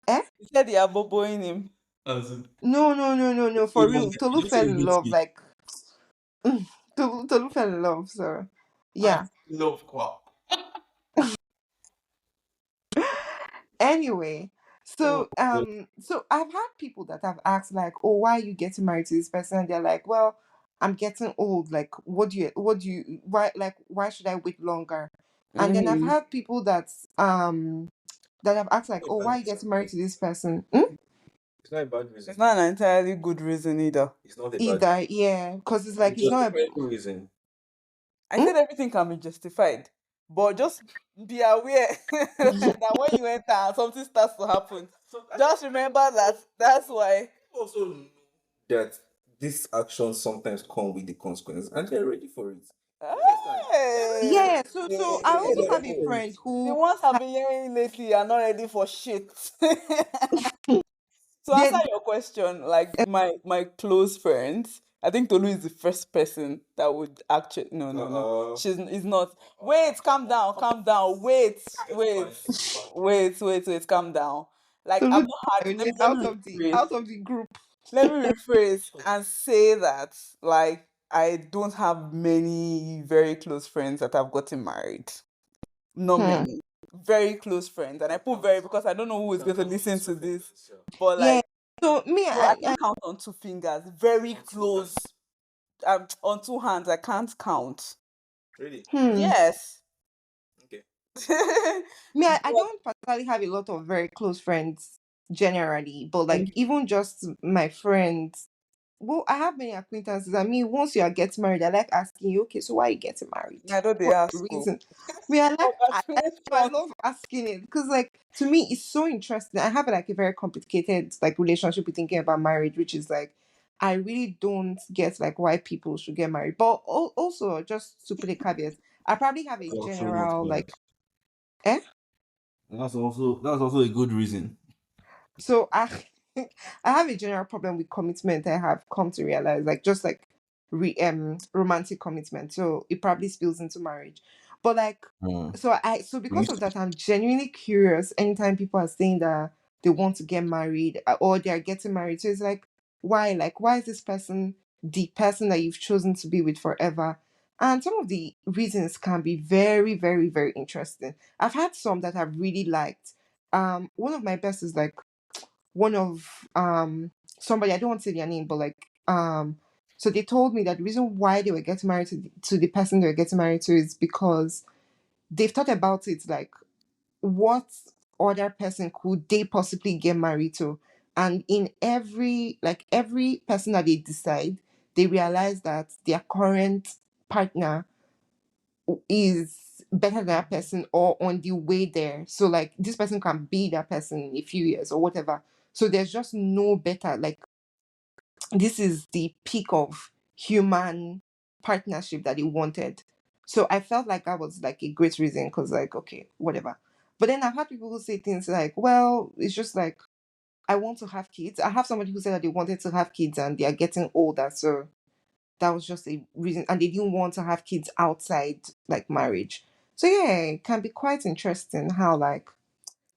eh? He said they are boboing him. As in, No, you for real. Tolu just say fell a in good love, speech. like Tolu fell in love, so I yeah. love Quap. Anyway, Oh, so I've had people that have asked like, oh, why are you getting married to this person? And they're like, well, I'm getting old, like why should I wait longer? And then I've Mm. had people that have asked like, oh, why are you getting married to this person? Hmm? it's not a bad reason. It's not an entirely good reason either. It's not a bad Either, yeah, because it's like it's not a justifiable reason. I hmm? said everything can be justified, but just be aware that when you enter and something starts to happen, just remember that that's why. Also know that these actions sometimes come with the consequences, and they're ready for it. You understand? Hey, Yeah, so I also They're have ready a for it. friend the who ones I've been hearing lately are not ready for shit. To answer they your question, like my close friends, I think Tolu is the first person that would actually no. She's is not. Wait, calm down. Wait, calm down. Like I've Tolu not had eliminate let me rephrase. out of the group. Let me rephrase and say that like I don't have many very close friends that have gotten married. Not Hmm. many. Very close friends. And I put very because I don't know who is going to listen to this. But Yeah. like So me, bro, I can count on two fingers. Very close. On two hands, I can't count. Really? hmm. Yes. Okay. Me, I But don't particularly have a lot of very close friends generally, but like even just my friends. Well, I have many acquaintances. I mean, once you are getting married, I like asking you, okay, so why are you getting married? I know they What's ask. the Oh. reason? Me, I Congratulations. love asking it because, like, to me, it's so interesting. I have like a very complicated like relationship with thinking about marriage, which is like, I really don't get like why people should get married. But also, just to put a caveat, I probably have a That's also not general bad. like, eh? That's also a good reason. So I I have a general problem with commitment. I have come to realize, like just like romantic commitment. So it probably spills into marriage. But like Hmm. so because of that, I'm genuinely curious anytime people are saying that they want to get married or they are getting married. So it's like why? Like why is this person the person that you've chosen to be with forever? And some of the reasons can be very, very, very interesting. I've had some that I've really liked. One of my best is like one of somebody, I don't want to say their name, but like so they told me that the reason why they were getting married to the person they were getting married to is because they've thought about it like, what other person could they possibly get married to? And in every person that they decide, they realize that their current partner is better than that person or on the way there. So like this person can be that person in a few years or whatever. So there's just no better, like this is the peak of human partnership that they wanted. So I felt like that was like a great reason, because like, okay, whatever. But then I've had people who say things like, well, it's just like, I want to have kids. I have somebody who said that they wanted to have kids and they are getting older. So that was just a reason. And they didn't want to have kids outside like marriage. So yeah, it can be quite interesting how like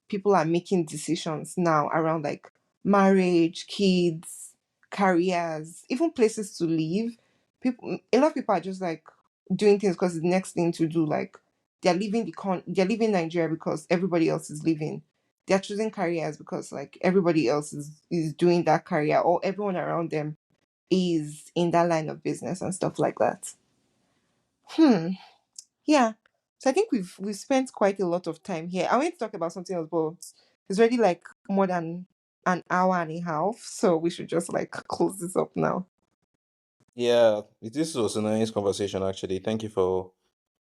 people are making decisions now around like marriage, kids, careers, even places to live. People, a lot of people are just like doing things because it's the next thing to do. Like they're leaving Nigeria because everybody else is leaving. They're choosing careers because like everybody else is doing that career, or everyone around them is in that line of business and stuff like that. Hmm. Yeah. So I think we've spent quite a lot of time here. I want to talk about something else, but it's already like more than an hour and a half. So we should just like close this up now. Yeah, this was a nice conversation actually. Thank you for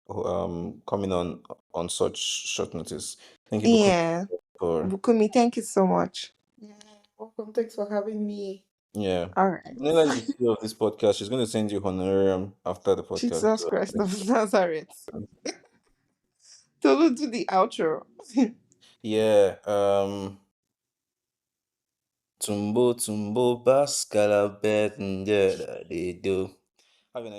coming on such short notice. Thank you, Bukunmi, Yeah. for Bukumi, thank you so much. Yeah. Welcome. Thanks for having me. yeah. All right. Whenever you see of this podcast, she's going to send you honorarium after the podcast. Jesus So, Christ of Nazareth. So let's do the outro. yeah. Tumbo Tumbo Pascal, I bet, yeah, they do. Have a nice